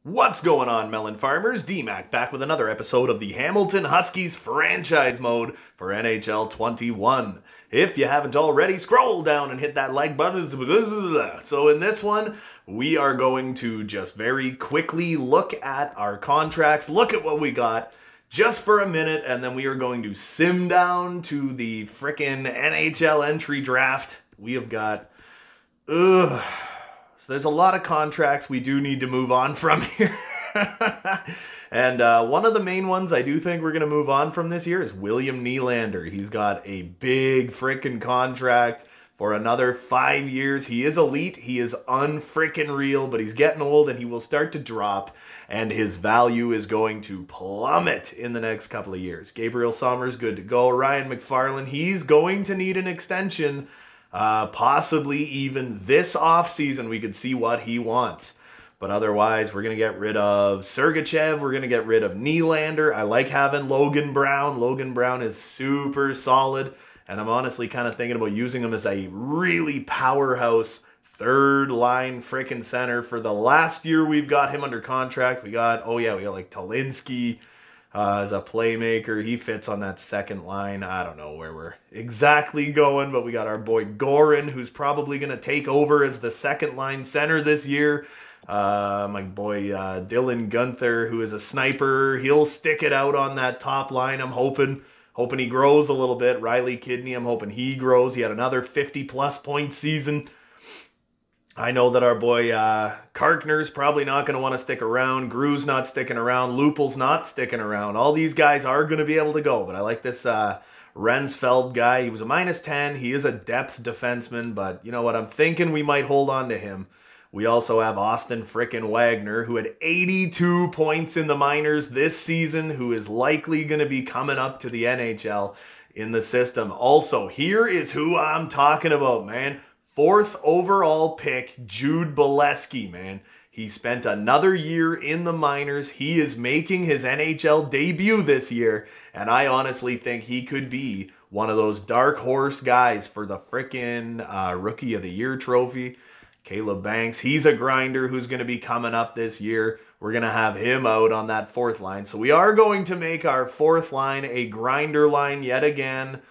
What's going on, melon farmers? D-Mac back with another episode of the Hamilton Huskies franchise mode for NHL 21. If you haven't already, scroll down and hit that like button. So in this one, we are going to just very quickly look at our contracts, look at what we got just for a minute, and then we are going to sim down to the frickin' NHL entry draft. We have got... So there's a lot of contracts we do need to move on from here. And one of the main ones I do think we're going to move on from this year is William Nylander. He's got a big frickin' contract for another 5 years. He is elite. He is unfrickin' real, but he's getting old and he will start to drop, and his value is going to plummet in the next couple of years. Gabriel Sommer's good to go. Ryan McFarland, he's going to need an extension. Possibly even this offseason we could see what he wants. But otherwise, we're going to get rid of Sergachev. We're going to get rid of Nylander. I like having Logan Brown. Logan Brown is super solid. And I'm honestly kind of thinking about using him as a really powerhouse third line frickin' center. For the last year we've got him under contract, we got like Talinsky. As a playmaker, he fits on that second line. I don't know where we're exactly going, but we got our boy Gorin, who's probably going to take over as the second line center this year. My boy Dylan Gunther, who is a sniper. He'll stick it out on that top line. I'm hoping he grows a little bit. Riley Kidney, I'm hoping he grows. He had another 50-plus point season. I know that our boy Karkner's probably not going to want to stick around. Gru's not sticking around. Lupel's not sticking around. All these guys are going to be able to go. But I like this Rensfeld guy. He was a -10. He is a depth defenseman. But you know what? I'm thinking we might hold on to him. We also have Austin frickin' Wagner, who had 82 points in the minors this season, who is likely going to be coming up to the NHL in the system. Also, here is who I'm talking about, man. 4th overall pick, Jude Bolesky, man. He spent another year in the minors. He is making his NHL debut this year, and I honestly think he could be one of those dark horse guys for the frickin' Rookie of the Year trophy. Caleb Banks, he's a grinder who's going to be coming up this year. We're going to have him out on that 4th line. So we are going to make our 4th line a grinder line yet again.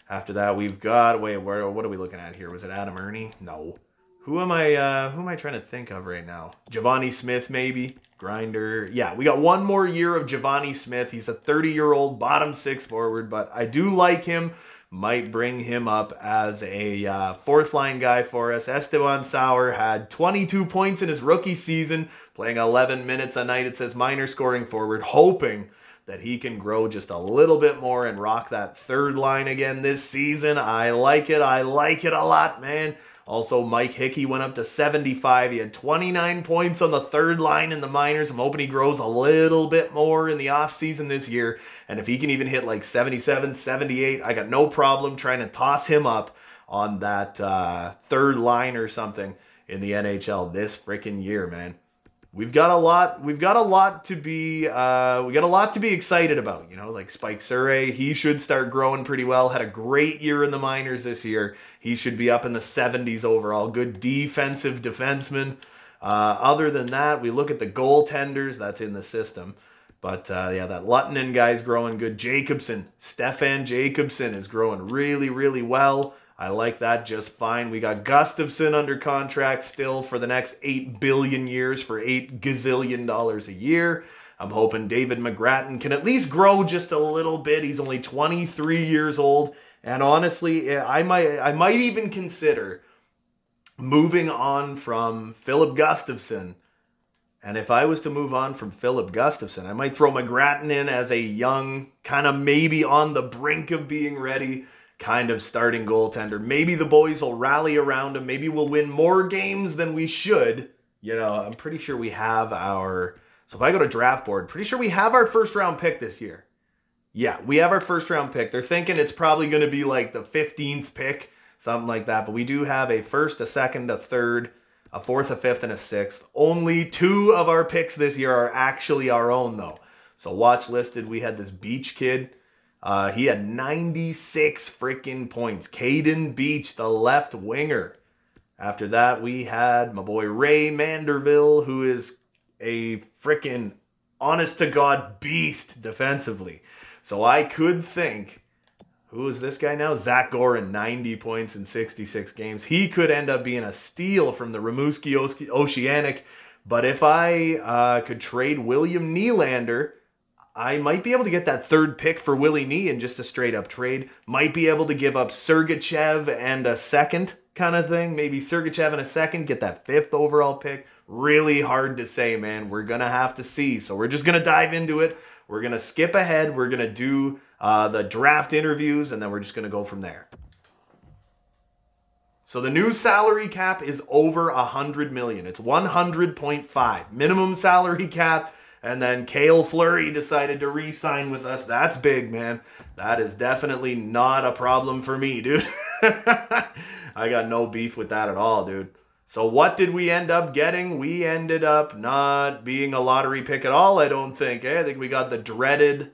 After that, we've got, what are we looking at here? Was it Adam Ernie? No. Who am I trying to think of right now? Giovanni Smith, maybe? Grinder. Yeah, we got one more year of Giovanni Smith. He's a 30-year-old bottom 6 forward, but I do like him. Might bring him up as a 4th line guy for us. Esteban Sauer had 22 points in his rookie season, playing 11 minutes a night. It says minor scoring forward, hoping that he can grow just a little bit more and rock that 3rd line again this season. I like it. I like it a lot, man. Also, Mike Hickey went up to 75. He had 29 points on the 3rd line in the minors. I'm hoping he grows a little bit more in the offseason this year. And if he can even hit like 77, 78, I got no problem trying to toss him up on that 3rd line or something in the NHL this freaking year, man. We've got a lot to be excited about, you know, like Spike Surrey. He should start growing pretty well. Had a great year in the minors this year. He should be up in the 70s overall. Good defensive defenseman. Other than that, we look at the goaltenders. That's in the system. But yeah, that Luttinen guy's growing good. Jacobson, Stefan Jacobson is growing really, really well. I like that just fine. We got Gustafsson under contract still for the next 8 billion years for $8 gazillion a year. I'm hoping David McGrattan can at least grow just a little bit. He's only 23 years old. And honestly, I might even consider moving on from Philip Gustafsson. And if I was to move on from Philip Gustafsson, I might throw McGrattan in as a young, kind of maybe on the brink of being ready, kind of starting goaltender. Maybe the boys will rally around him. Maybe we'll win more games than we should. You know, I'm pretty sure we have our... So if I go to draft board, pretty sure we have our 1st round pick this year. Yeah, we have our 1st round pick. They're thinking it's probably going to be like the 15th pick, something like that. But we do have a 1st, a 2nd, a 3rd, a 4th, a 5th, and a 6th. Only 2 of our picks this year are actually our own, though. So watch listed, we had this Beach kid. He had 96 freaking points. Caden Beach, the left winger. After that, we had my boy Ray Manderville, who is a freaking honest-to-God beast defensively. So I could think, who is this guy now? Zach Gorin, 90 points in 66 games. He could end up being a steal from the Rimouski Oceanic. But if I could trade William Nylander, I might be able to get that third pick for Willie Nee in just a straight-up trade. Might be able to give up Sergachev and a second kind of thing. Maybe Sergachev and a second, get that 5th overall pick. Really hard to say, man. We're going to have to see. So we're just going to dive into it. We're going to skip ahead. We're going to do the draft interviews, and then we're just going to go from there. So the new salary cap is over $100 million. It's 100.5 minimum salary cap. And then Cale Fleury decided to re-sign with us. That's big, man. That is definitely not a problem for me, dude. I got no beef with that at all, dude. So what did we end up getting? We ended up not being a lottery pick at all, I don't think. I think we got the dreaded...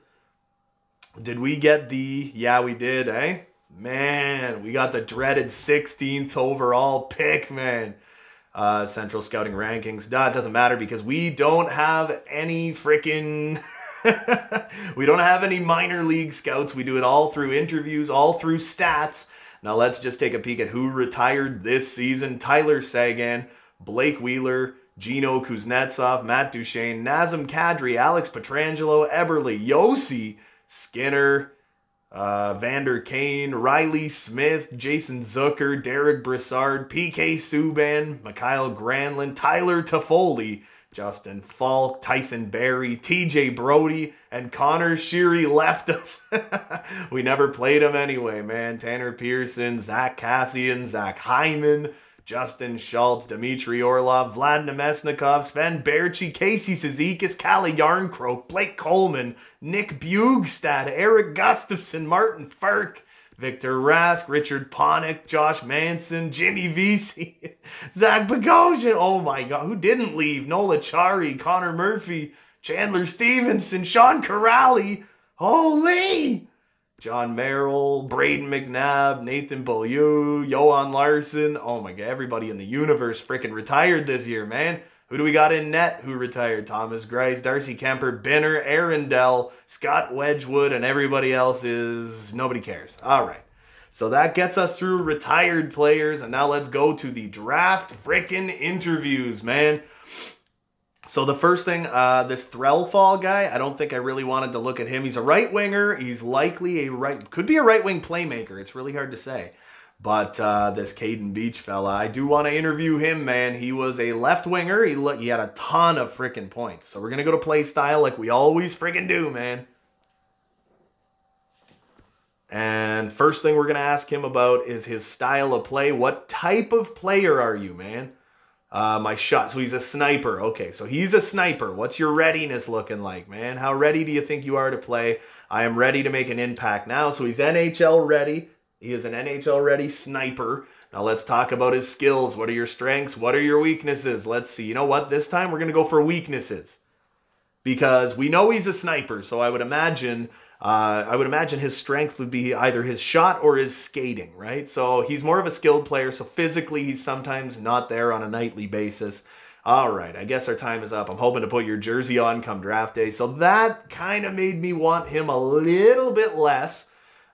Did we get the... Yeah, we did, eh? Man, we got the dreaded 16th overall pick, man. Central Scouting Rankings. It doesn't matter because we don't have any freaking... we don't have any minor league scouts. We do it all through interviews, all through stats. Now let's just take a peek at who retired this season. Tyler Seguin, Blake Wheeler, Gino Kuznetsov, Matt Duchene, Nazem Kadri, Alex Pietrangelo, Eberle, Yossi, Skinner, Vander Kane, Riley Smith, Jason Zucker, Derek Brassard, PK Subban, Mikhail Granlund, Tyler Toffoli, Justin Falk, Tyson Barrie, TJ Brody, and Connor Sheary left us. We never played him anyway, man. Tanner Pearson, Zach Cassian, Zach Hyman, Justin Schultz, Dmitry Orlov, Vlad Nemesnikov, Sven Baertschi, Casey Cizikas, Kalle Yarncroke, Blake Coleman, Nick Bjugstad, Eric Gustafsson, Martin Ferk, Victor Rask, Richard Panik, Josh Manson, Jimmy Vesey, Zach Bogosian. Oh my God, who didn't leave? Nola Chari, Connor Murphy, Chandler Stevenson, Sean Corrali. Holy! John Merrill, Braden McNabb, Nathan Beaulieu, Johan Larson. Oh my God, everybody in the universe freaking retired this year, man. Who do we got in net who retired? Thomas Greiss, Darcy Kemper, Binner, Aaron Dell, Scott Wedgwood, and everybody else is... Nobody cares. All right. So that gets us through retired players, and now let's go to the draft freaking interviews, man. So the first thing, this Threlfall guy, I don't think I really wanted to look at him. He's a right winger. He's likely could be a right wing playmaker. It's really hard to say. But this Caden Beach fella, I do want to interview him, man. He was a left winger. He had a ton of freaking points. So we're going to go to play style like we always freaking do, man. And first thing we're going to ask him about is his style of play. What type of player are you, man? My shot. So he's a sniper. Okay, so he's a sniper. What's your readiness looking like, man? How ready do you think you are to play? I am ready to make an impact now. So he's NHL ready. He is an NHL ready sniper. Now let's talk about his skills. What are your strengths? What are your weaknesses? Let's see. You know what? This time we're going to go for weaknesses. Because we know he's a sniper, so I would imagine his strength would be either his shot or his skating, right? So he's more of a skilled player, so physically he's sometimes not there on a nightly basis. All right, I guess our time is up. I'm hoping to put your jersey on come draft day, so that kind of made me want him a little bit less,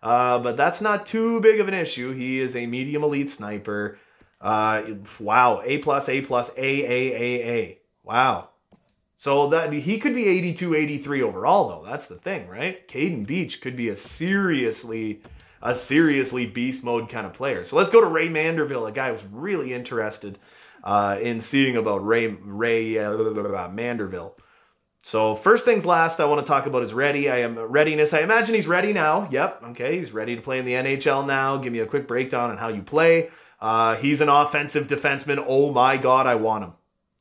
but that's not too big of an issue. He is a medium elite sniper. Wow, A+, A. Wow. So that he could be 82, 83 overall, though. That's the thing, right? Caden Beach could be a seriously beast mode kind of player. So let's go to Ray Manderville, a guy I was really interested in seeing about Ray Manderville. So first things last, I want to talk about his readiness. I imagine he's ready now. Yep, okay, he's ready to play in the NHL now. Give me a quick breakdown on how you play. He's an offensive defenseman. Oh my God, I want him.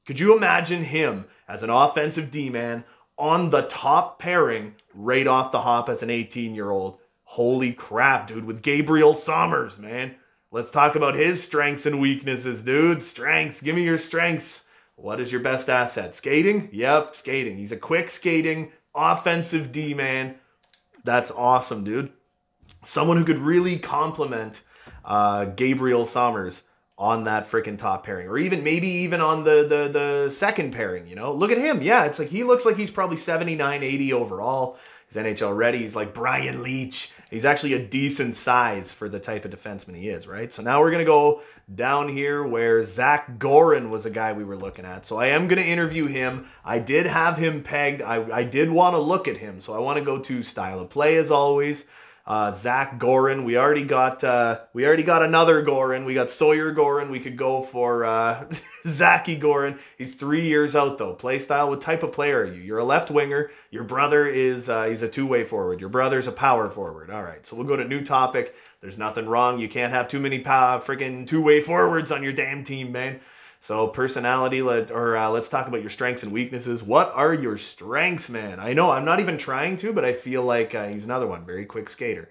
Could you imagine him as an offensive D-man on the top pairing right off the hop as an 18-year-old? Holy crap, dude, with Gabriel Sommers, man. Let's talk about his strengths and weaknesses, dude. Strengths, give me your strengths. What is your best asset? Skating? Yep, skating. He's a quick skating, offensive D-man. That's awesome, dude. Someone who could really complement Gabriel Sommers. on that freaking top pairing, or maybe even on the second pairing, you know? Look at him. Yeah, it's like he looks like he's probably 79, 80 overall. He's NHL ready. He's like Brian Leach. He's actually a decent size for the type of defenseman he is, right? So now we're going to go down here where Zach Gorin was a guy we were looking at. So I am going to interview him. I did have him pegged. I did want to look at him. So I want to go to style of play as always. Zach Gorin. We already got another Gorin. We got Sawyer Gorin. We could go for Zachy Gorin. He's 3 years out though. Play style. What type of player are you? You're a left winger. Your brother is he's a two-way forward. Your brother's a power forward. All right. So we'll go to new topic. There's nothing wrong. You can't have too many freaking two-way forwards on your damn team, man. So personality, let's talk about your strengths and weaknesses. What are your strengths, man? I know I'm not even trying to, but I feel like he's another one, very quick skater.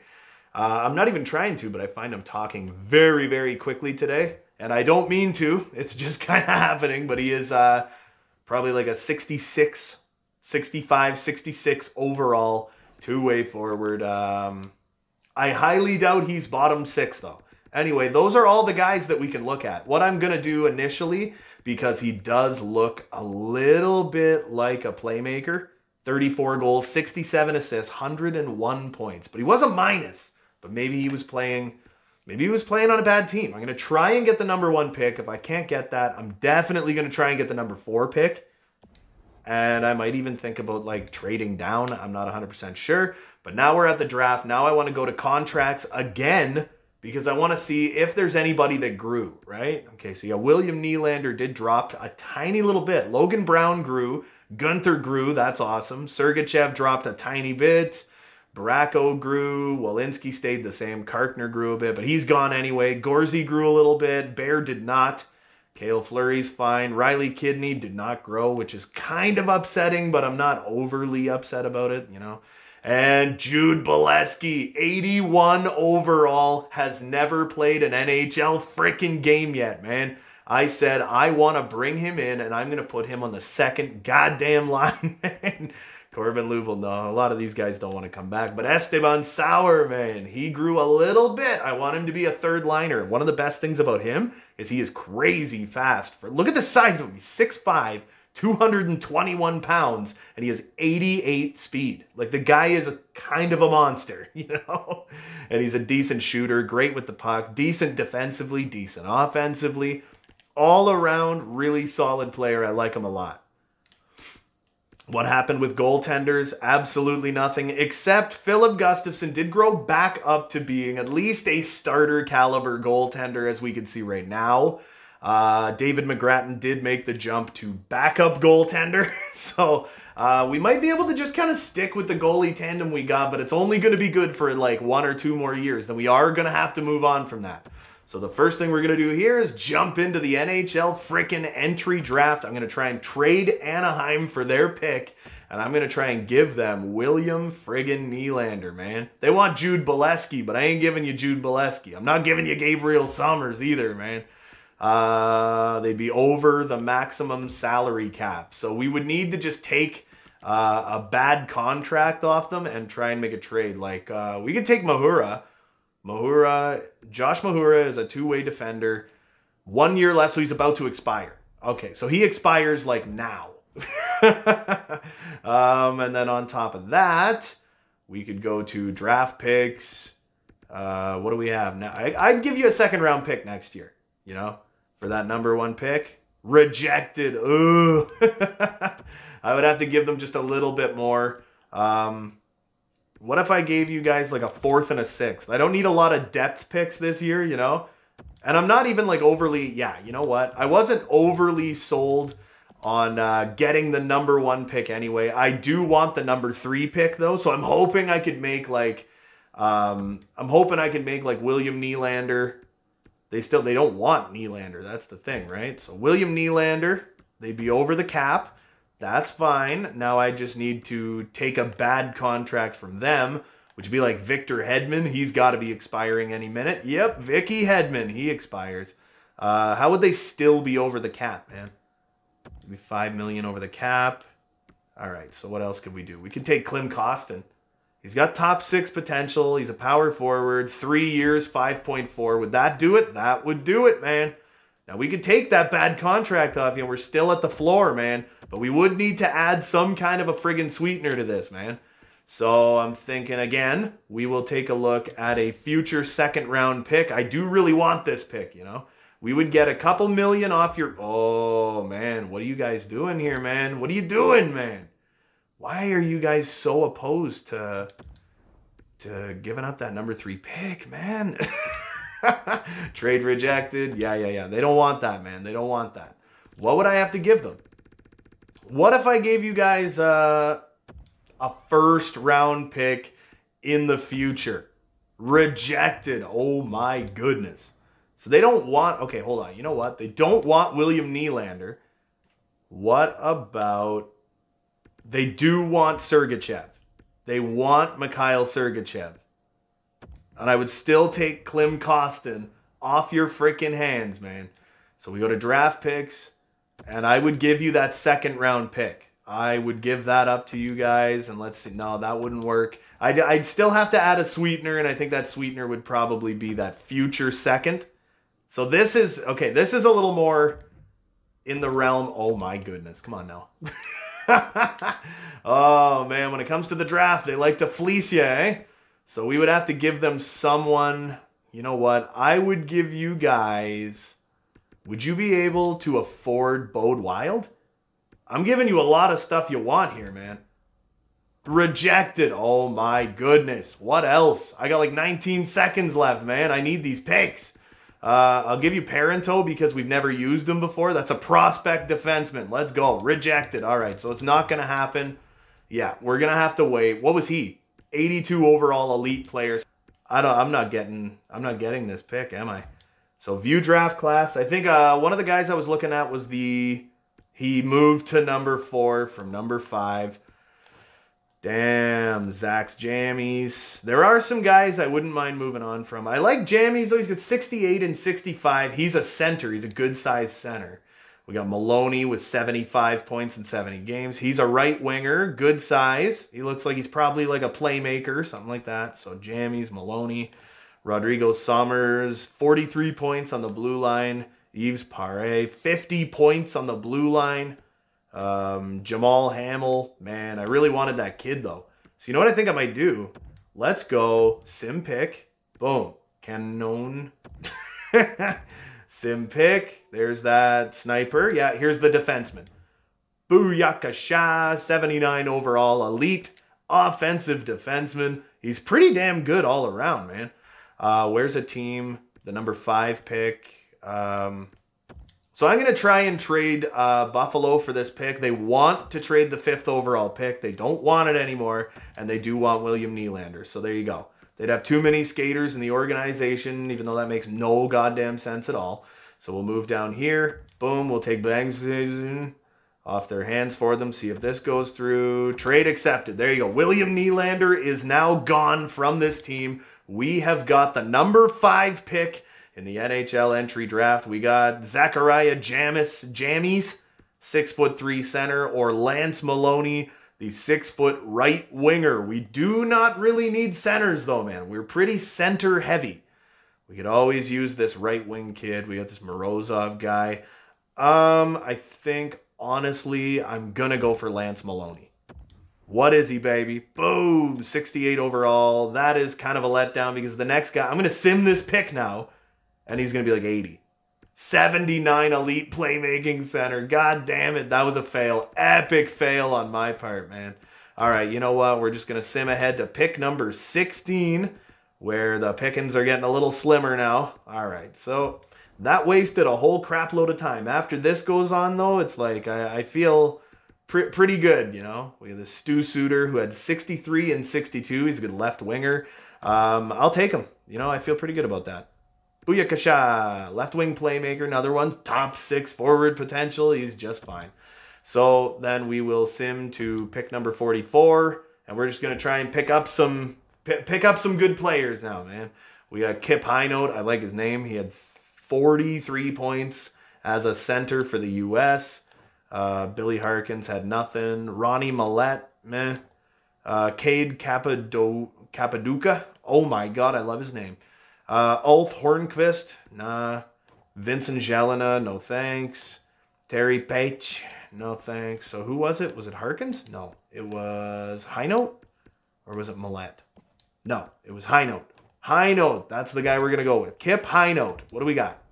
I'm not even trying to, but I find I'm talking very, very quickly today. And I don't mean to. It's just kind of happening, but he is probably like a 66, 65, 66 overall two-way forward. I highly doubt he's bottom six, though. Anyway, those are all the guys that we can look at. What I'm going to do initially, because he does look a little bit like a playmaker, 34 goals, 67 assists, 101 points. But he was a minus. But maybe he was playing on a bad team. I'm going to try and get the number 1 pick. If I can't get that, I'm definitely going to try and get the number 4 pick. And I might even think about like trading down. I'm not 100% sure. But now we're at the draft. Now I want to go to contracts again, because I want to see if there's anybody that grew, right? Okay, so yeah, William Nylander did drop a tiny little bit. Logan Brown grew. Gunther grew. That's awesome. Sergachev dropped a tiny bit. Baracco grew. Walensky stayed the same. Karkner grew a bit, but he's gone anyway. Gorsey grew a little bit. Bear did not. Cale Fleury's fine. Riley Kidney did not grow, which is kind of upsetting, but I'm not overly upset about it, you know. And Jude Bolesky, 81 overall, has never played an NHL freaking game yet, man. I said I want to bring him in, and I'm going to put him on the second goddamn line, man. Corbin Louvel, no, a lot of these guys don't want to come back. But Esteban Sauer, man, he grew a little bit. I want him to be a third liner. One of the best things about him is he is crazy fast. Look at the size of him. He's 6'5", 221 pounds, and he has 88 speed. Like, the guy is a kind of a monster, you know? And he's a decent shooter, great with the puck, decent defensively, decent offensively. All around, really solid player. I like him a lot. What happened with goaltenders? Absolutely nothing, except Philip Gustafson did grow back up to being at least a starter caliber goaltender, as we can see right now. David McGrattan did make the jump to backup goaltender. So we might be able to just kind of stick with the goalie tandem we got, but it's only going to be good for like 1 or 2 more years. Then we are going to have to move on from that. So the first thing we're going to do here is jump into the NHL frickin' entry draft. I'm going to try and trade Anaheim for their pick, and I'm going to try and give them William friggin' Nylander, man. They want Jude Bolesky, but I ain't giving you Jude Bolesky. I'm not giving you Gabriel Summers either, man. They'd be over the maximum salary cap. So we would need to just take a bad contract off them and try and make a trade. Like, we could take Mahura. Josh Mahura is a two-way defender. 1 year left, so he's about to expire. Okay, so he expires like now. And then on top of that, we could go to draft picks. What do we have now? I'd give you a second-round pick next year, you know, for that number 1 pick. Rejected. Ooh. I would have to give them just a little bit more. What if I gave you guys like a 4th and a 6th? I don't need a lot of depth picks this year, you know? And I'm not even like overly, yeah, you know what? I wasn't overly sold on getting the number 1 pick anyway. I do want the number 3 pick though, so I'm hoping I could make like, William Nylander. They don't want Nylander, that's the thing, right? So William Nylander, they'd be over the cap. That's fine. Now I just need to take a bad contract from them, which would be like Victor Hedman. He's got to be expiring any minute. Yep, Vicky Hedman. He expires. How would they still be over the cap, man? Maybe $5 million over the cap. All right, so what else could we do? We could take Klim Kostin. He's got top 6 potential. He's a power forward. 3 years, 5.4. Would that do it? That would do it, man. Now, we could take that bad contract off you, and we're still at the floor, man. But we would need to add some kind of a friggin' sweetener to this, man. So I'm thinking, again, we will take a look at a future second-round pick. I do really want this pick, you know. We would get a couple million off your... Oh, man, what are you guys doing here, man? What are you doing, man? Why are you guys so opposed to giving up that number 3 pick, man? Trade rejected. Yeah. They don't want that, man. They don't want that. What would I have to give them? What if I gave you guys a first-round pick in the future? Rejected. Oh, my goodness. So they don't want... Okay, hold on. You know what? They don't want William Nylander. What about... They do want Sergachev. They want Mikhail Sergachev. And I would still take Klim Kostin off your freaking hands, man. So we go to draft picks, and I would give you that second-round pick. I would give that up to you guys, and let's see. No, that wouldn't work. I'd still have to add a sweetener, and I think that sweetener would probably be that future second. So this is, okay, this is a little more in the realm. Oh, my goodness. Come on now. Oh, man, when it comes to the draft, they like to fleece you, eh? So we would have to give them someone, you know what? I would give you guys, would you be able to afford Bode Wild? I'm giving you a lot of stuff you want here, man. Rejected. Oh my goodness. What else? I got like 19 seconds left, man. I need these picks. I'll give you Parento because we've never used him before. That's a prospect defenseman. Let's go. Rejected. All right, so it's not going to happen. Yeah, we're going to have to wait. What was he? 82 overall elite players. I'm not getting this pick, am I? So view draft class. I think one of the guys I was looking at was he moved to number 4 from number 5. Damn, Zach's Jammies. There are some guys I wouldn't mind moving on from. I like Jammies, though. He's got 68 and 65. He's a center. He's a good-sized center. We got Maloney with 75 points in 70 games. He's a right winger, good size. He looks like he's probably like a playmaker, something like that. So Jammies, Maloney, Rodrigo Summers, 43 points on the blue line. Yves Paré, 50 points on the blue line. Jamal Hamill, man, I really wanted that kid though. So you know what I think I might do? Let's go sim pick. Boom. Canon. Sim pick. There's that sniper. Yeah, here's the defenseman. Booyakasha, 79 overall, elite, offensive defenseman. He's pretty damn good all around, man. Where's a team? The number 5 pick. So I'm going to try and trade Buffalo for this pick. They want to trade the 5th overall pick. They don't want it anymore, and they do want William Nylander. So there you go. They'd have too many skaters in the organization, even though that makes no goddamn sense at all. So we'll move down here. Boom, we'll take Bangs off their hands for them. See if this goes through. Trade accepted. There you go. William Nylander is now gone from this team. We have got the number 5 pick in the NHL entry draft. We got Zachariah Jammies, 6'3" center, or Lance Maloney, the 6' right winger. We do not really need centers though, man. We're pretty center heavy. We could always use this right wing kid. We got this Morozov guy. I think, honestly, I'm gonna go for Lance Maloney. What is he, baby? Boom! 68 overall. That is kind of a letdown because the next guy, I'm gonna sim this pick now, and he's going to be like 80. 79 elite playmaking center. God damn it. That was a fail. Epic fail on my part, man. All right, you know what? We're just going to sim ahead to pick number 16, where the pickings are getting a little slimmer now. All right, so that wasted a whole crap load of time. After this goes on, though, it's like I feel pretty good, you know? We have this Stu Suter who had 63 and 62. He's a good left winger. I'll take him. You know, I feel pretty good about that. Booyakasha, left wing playmaker, another one, top 6 forward potential. He's just fine. So then we will sim to pick number 44, and we're just gonna try and pick up some good players now, man. We got Kip Highnote. I like his name. He had 43 points as a center for the U.S. Billy Harkins had nothing. Ronnie Millette, meh. Cade Capaduca. Oh my God, I love his name. Ulf Hornquist, nah. Vincent Jelena, no thanks. Terry Page, no thanks. So who was it? Was it Harkins? No, it was High Note, or was it Millette? No, it was High Note. High Note, that's the guy we're going to go with. Kip High Note. What do we got?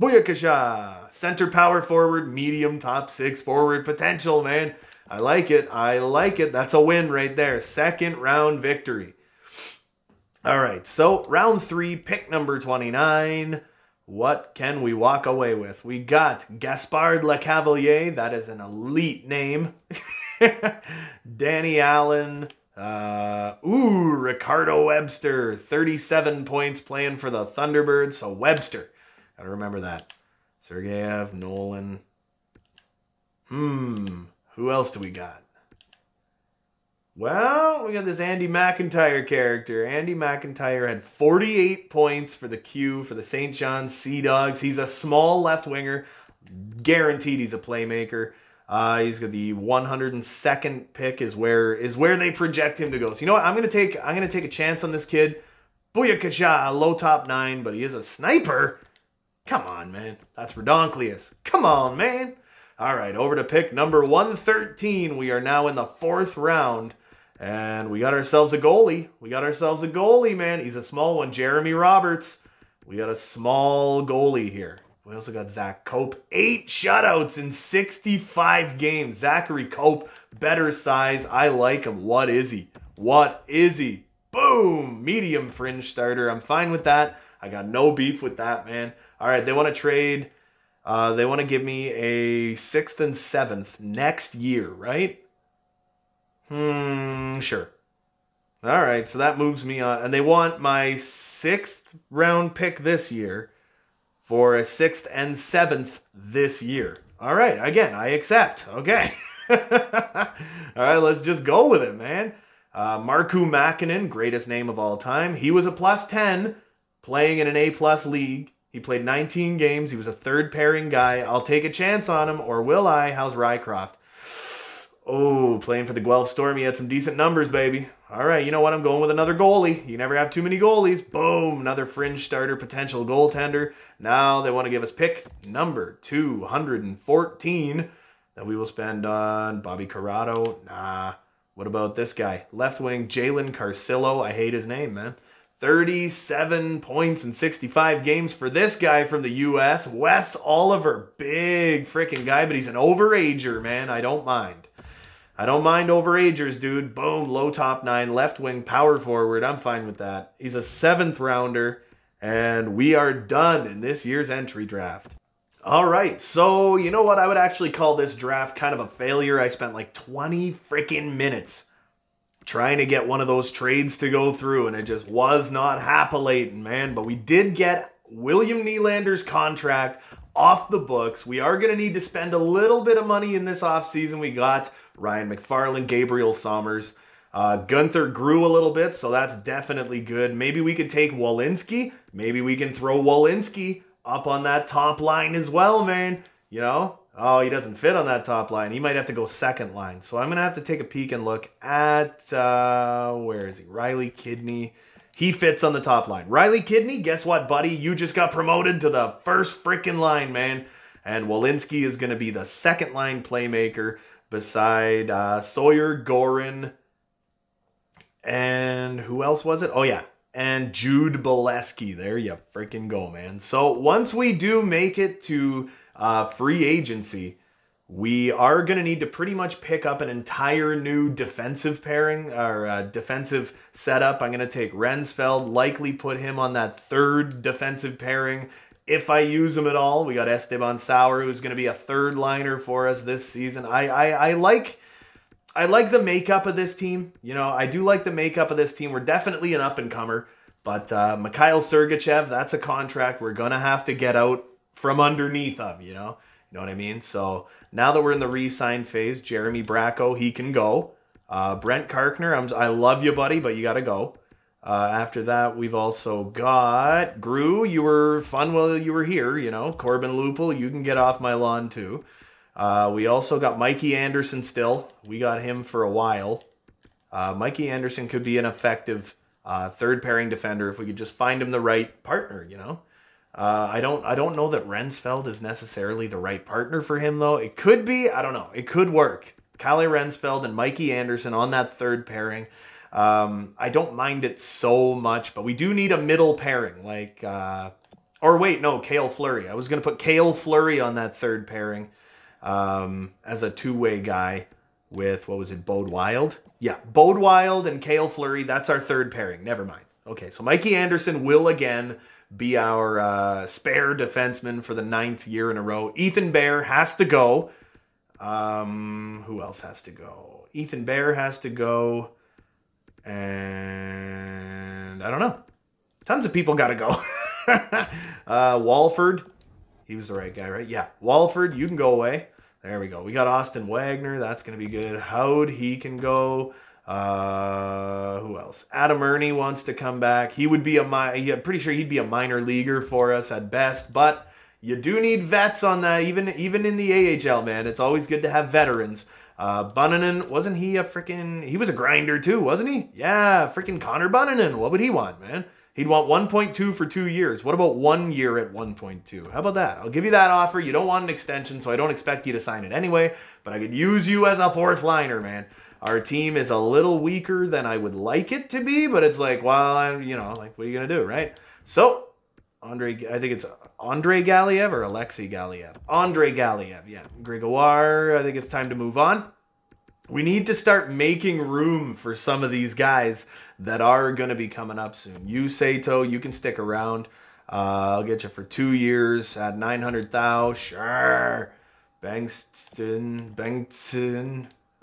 Booyakasha. Center power forward, medium top six forward potential, man. I like it. I like it. That's a win right there. Second round victory. All right, so round 3, pick number 29. What can we walk away with? We got Gaspard Lecavalier. That is an elite name. Danny Allen. Ricardo Webster. 37 points playing for the Thunderbirds. So Webster. Gotta remember that. Sergeyev, Nolan. Who else do we got? Well, we got this Andy McIntyre character. Andy McIntyre had 48 points for the Q for the St. John's Sea Dogs. He's a small left winger. Guaranteed he's a playmaker. He's got the 102nd pick is where they project him to go. So you know what? I'm gonna take a chance on this kid. Booyakasha, low top 9, but he is a sniper. Come on, man. That's redonkulous. Come on, man. All right, over to pick number 113. We are now in the 4th round. And we got ourselves a goalie. Man. He's a small one. Jeremy Roberts. We got a small goalie here. We also got Zach Cope. 8 shutouts in 65 games. Zachary Cope, better size. I like him. What is he? Boom! Medium fringe starter. I'm fine with that. I got no beef with that, man. All right, they want to trade. They want to give me a 6th and 7th next year, right? Sure. All right, so that moves me on. And they want my 6th round pick this year for a 6th and 7th this year. All right, again, I accept. Okay. All right, let's just go with it, man. Markku Mäkinen, greatest name of all time. He was a +10 playing in an A+ league. He played 19 games. He was a 3rd pairing guy. I'll take a chance on him, or will I? How's Rycroft? Oh, playing for the Guelph Storm. He had some decent numbers, baby. All right, you know what? I'm going with another goalie. You never have too many goalies. Boom, another fringe starter, potential goaltender. Now they want to give us pick number 214 that we will spend on Bobby Corrado. Nah. What about this guy? Left wing, Jalen Carcillo. I hate his name, man. 37 points in 65 games for this guy from the U.S. Wes Oliver. Big freaking guy, but he's an overager, man. I don't mind. Overagers, dude. Boom, low top 9, left wing, power forward. I'm fine with that. He's a 7th rounder, and we are done in this year's entry draft. All right, so you know what? I would actually call this draft kind of a failure. I spent like 20 freaking minutes trying to get one of those trades to go through, and it just was not happy-lating, man. But we did get William Nylander's contract off the books. We are going to need to spend a little bit of money in this offseason. We got Ryan McFarland, Gabriel Sommers. Gunther grew a little bit, so that's definitely good. Maybe we could take Walensky. Maybe we can throw Walensky up on that top line as well, man. You know? Oh, he doesn't fit on that top line. He might have to go 2nd line. So I'm going to have to take a peek and look at, where is he? Riley Kidney. He fits on the top line. Riley Kidney, guess what, buddy? You just got promoted to the 1st freaking line, man. And Walensky is going to be the 2nd line playmaker beside Sawyer Gorin. And who else was it? Oh, yeah. And Jude Bolesky. There you freaking go, man. So once we do make it to free agency, we are going to need to pretty much pick up an entire new defensive pairing or defensive setup. I'm going to take Rensfeld, likely put him on that 3rd defensive pairing if I use him at all. We got Esteban Sauer, who's going to be a 3rd liner for us this season. I like the makeup of this team. You know, I do like the makeup of this team. We're definitely an up-and-comer, but Mikhail Sergachev, that's a contract we're going to have to get out from underneath of, you know? You know what I mean? So now that we're in the re-sign phase, Jeremy Bracco, he can go. Brent Karkner, I love you, buddy, but you got to go. After that, we've also got Gru. You were fun while you were here, you know. Corbin Lupul, you can get off my lawn too. We also got Mikey Anderson still. We got him for a while. Mikey Anderson could be an effective 3rd pairing defender if we could just find him the right partner, you know. I don't know that Rensfeld is necessarily the right partner for him, though. It could be. I don't know. It could work. Kalle Rensfeld and Mikey Anderson on that third pairing. I don't mind it so much, but we do need a middle pairing. Like, or wait, no, Cale Fleury. I was going to put Cale Fleury on that third pairing as a two-way guy with, what was it, Bode Wild? Yeah, Bode Wild and Cale Fleury. That's our third pairing. Never mind. Okay, so Mikey Anderson will again be our spare defenseman for the 9th year in a row. Ethan Bear has to go. Who else has to go? Ethan Bear has to go. And I don't know. Tons of people got to go. Walford. He was the right guy, right? Yeah. Walford, you can go away. There we go. We got Austin Wagner. That's going to be good. Howd, he can go. Who else? Adam Ernie wants to come back. He would be I'm pretty sure he'd be a minor leaguer for us at best, but you do need vets on that, even in the AHL, man. It's always good to have veterans. Bunnanen, wasn't he he was a grinder too, wasn't he? Yeah, freaking Connor Bunnanen. What would he want, man? He'd want 1.2 for 2 years. What about 1 year at 1.2? How about that? I'll give you that offer. You don't want an extension, so I don't expect you to sign it anyway, but I could use you as a fourth liner, man. Our team is a little weaker than I would like it to be, but it's like, well, like, what are you going to do, right? So, I think it's Andre Galiev or Alexei Galiev? Andre Galiev, yeah. Gregoire, I think it's time to move on. We need to start making room for some of these guys that are going to be coming up soon. You, Sato, you can stick around. I'll get you for 2 years at $900,000. Sure. Bengtson,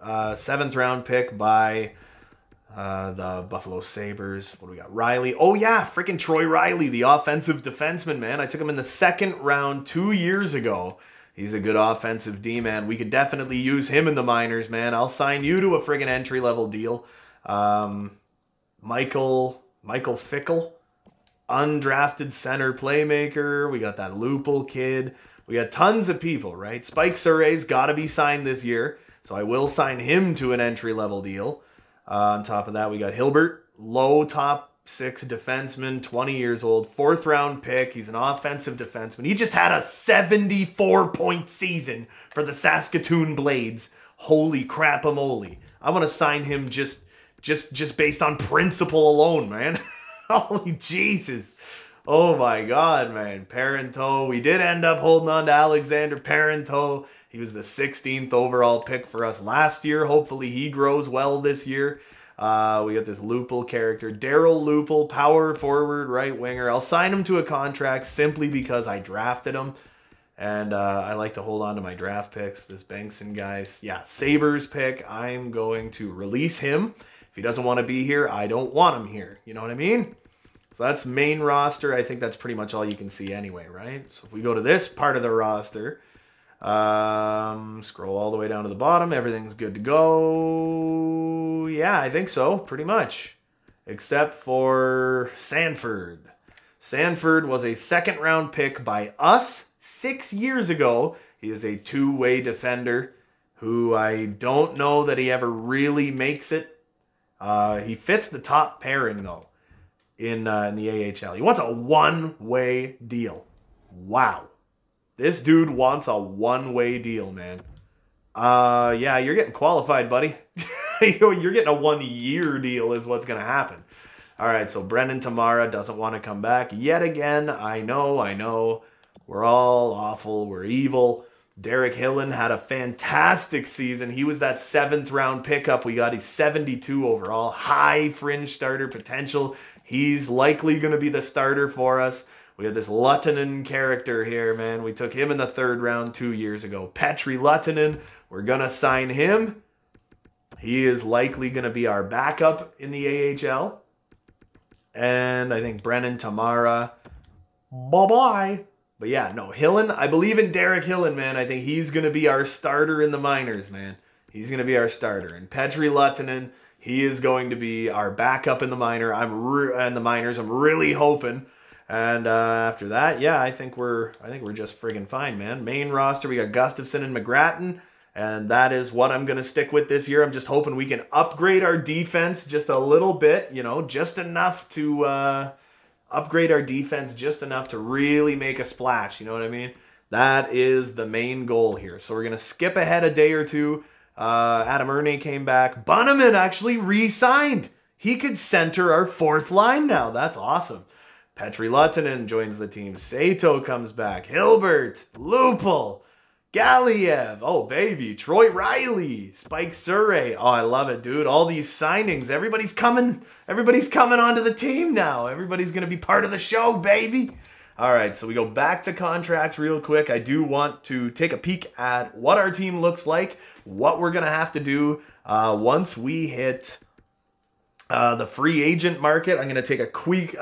7th round pick by the Buffalo Sabres. What do we got? Riley. Oh, yeah, freaking Troy Riley, the offensive defenseman, man. I took him in the 2nd round 2 years ago. He's a good offensive D-man. We could definitely use him in the minors, man. I'll sign you to a friggin' entry-level deal. Michael Fickle, undrafted center playmaker. We got that Lupul kid. We got tons of people, right? Spike Surrey's got to be signed this year, so I will sign him to an entry-level deal. On top of that, we got Hilbert, low top 6 defenseman, 20 years old, 4th round pick. He's an offensive defenseman. He just had a 74-point season for the Saskatoon Blades. Holy crap-a-moly. I want to sign him just based on principle alone, man. Holy Jesus. Oh my God, man. Parenteau. We did end up holding on to Alexander Parenteau. He was the 16th overall pick for us last year. Hopefully he grows well this year. We got this Lupul character. Daryl Lupul, power forward, right winger. I'll sign him to a contract simply because I drafted him. And I like to hold on to my draft picks. This Bengtson guys. Yeah, Sabres pick. I'm going to release him. If he doesn't want to be here, I don't want him here. You know what I mean? So that's main roster. I think that's pretty much all you can see anyway, right? So if we go to this part of the roster, scroll all the way down to the bottom. Everything's good to go. Yeah, I think so, pretty much. Except for Sanford. Sanford was a 2nd round pick by us 6 years ago. He is a 2-way defender who I don't know that he ever really makes it. He fits the top pairing, though, in the AHL. He wants a 1-way deal. Wow. This dude wants a 1-way deal, man. Yeah, you're getting qualified, buddy. You're getting a 1-year deal is what's going to happen. All right, so Brendan Tamara doesn't want to come back yet again. I know. We're all awful. We're evil. Derek Hillen had a fantastic season. He was that 7th round pickup we got. He's 72 overall. High fringe starter potential. He's likely going to be the starter for us. We have this Luttinen character here, man. We took him in the 3rd round 2 years ago. Petri Luttinen, we're going to sign him. He is likely going to be our backup in the AHL. And I think Brennan Tamara, bye-bye. But yeah, no, Hillen, I believe in Derek Hillen, man. I think he's going to be our starter in the minors, man. He's going to be our starter. And Petri Luttinen, he is going to be our backup in the minors. I'm really hoping. And after that, yeah, I think we're just friggin' fine, man. Main roster, we got Gustafsson and McGrattan, and that is what I'm going to stick with this year. I'm just hoping we can upgrade our defense just a little bit, just enough to upgrade our defense just enough to really make a splash. You know what I mean? That is the main goal here. So we're going to skip ahead a day or two. Adam Erne came back. Bunneman actually re-signed. He could center our fourth line now. That's awesome. Petri Luttinen joins the team. Sato comes back. Hilbert, Lupul, Galiev. Oh, baby. Troy Riley, Spike Surrey. Oh, I love it, dude. All these signings. Everybody's coming onto the team now. Everybody's going to be part of the show, baby. All right, so we go back to contracts real quick. I do want to take a peek at what our team looks like, what we're going to have to do once we hit the free agent market. I'm going to take a quick.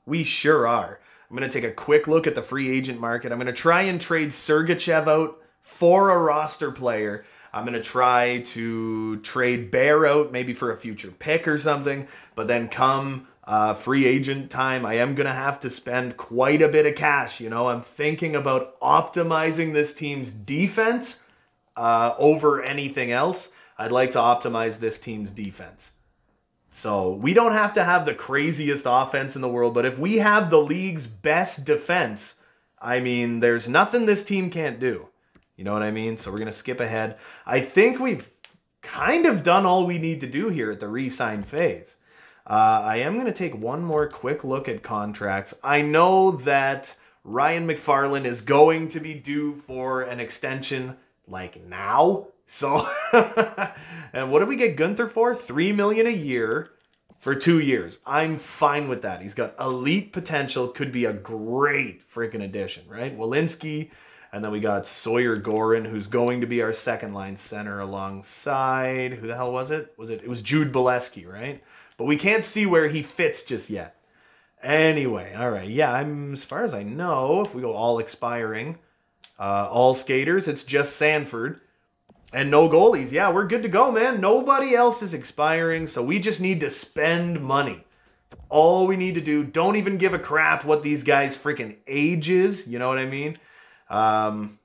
We sure are. I'm going to take a quick look at the free agent market. I'm going to try and trade Sergachev out for a roster player. I'm going to try to trade Bear out maybe for a future pick or something. But then come free agent time, I am going to have to spend quite a bit of cash. You know, I'm thinking about optimizing this team's defense over anything else. I'd like to optimize this team's defense. So we don't have to have the craziest offense in the world, but if we have the league's best defense, I mean, there's nothing this team can't do. You know what I mean? So we're going to skip ahead. I think we've kind of done all we need to do here at the re-sign phase. I am going to take one more quick look at contracts. I know that Ryan McFarland is going to be due for an extension like now. So, and what did we get Gunther for? $3 million a year for 2 years. I'm fine with that. He's got elite potential. Could be a great freaking addition, right? Walensky, and then we got Sawyer Gorin, who's going to be our second line center alongside, who the hell was it? It was Jude Bolesky, right? But we can't see where he fits just yet. Anyway, all right. Yeah, as far as I know, if we go all expiring, all skaters, it's just Sanford. And no goalies. Yeah, we're good to go, man. Nobody else is expiring, so we just need to spend money. That's all we need to do. Don't even give a crap what these guys' freaking age is. You know what I mean?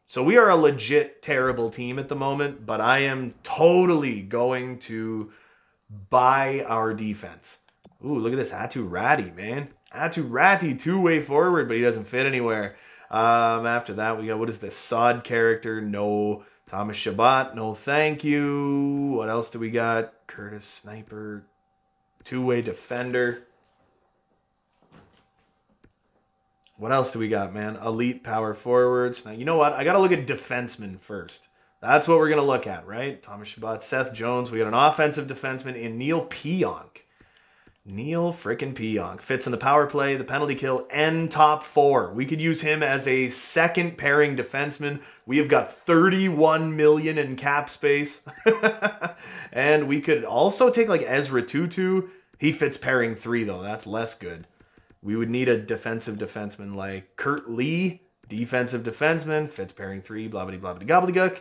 So we are a legit terrible team at the moment, but I am totally going to buy our defense. Ooh, look at this Atu Ratti, man. Atu Ratti, two-way forward, but he doesn't fit anywhere. After that, we got, what is this? Sod character, no. Thomas Chabot, no thank you. What else do we got? Curtis Sniper, two-way defender. What else do we got, man? Elite power forwards. Now, you know what? I got to look at defensemen first. That's what we're going to look at, right? Thomas Chabot, Seth Jones. We got an offensive defenseman in Neil Pionk. Neil frickin' Pionk. Fits in the power play, the penalty kill, and top four. We could use him as a second pairing defenseman. We have got $31 million in cap space. And we could also take like Ezra Tutu. He fits pairing 3 though. That's less good. We would need a defensive defenseman like Kurt Lee. Defensive defenseman. Fits pairing 3. Blah, blah, blah, blah, gobbledygook.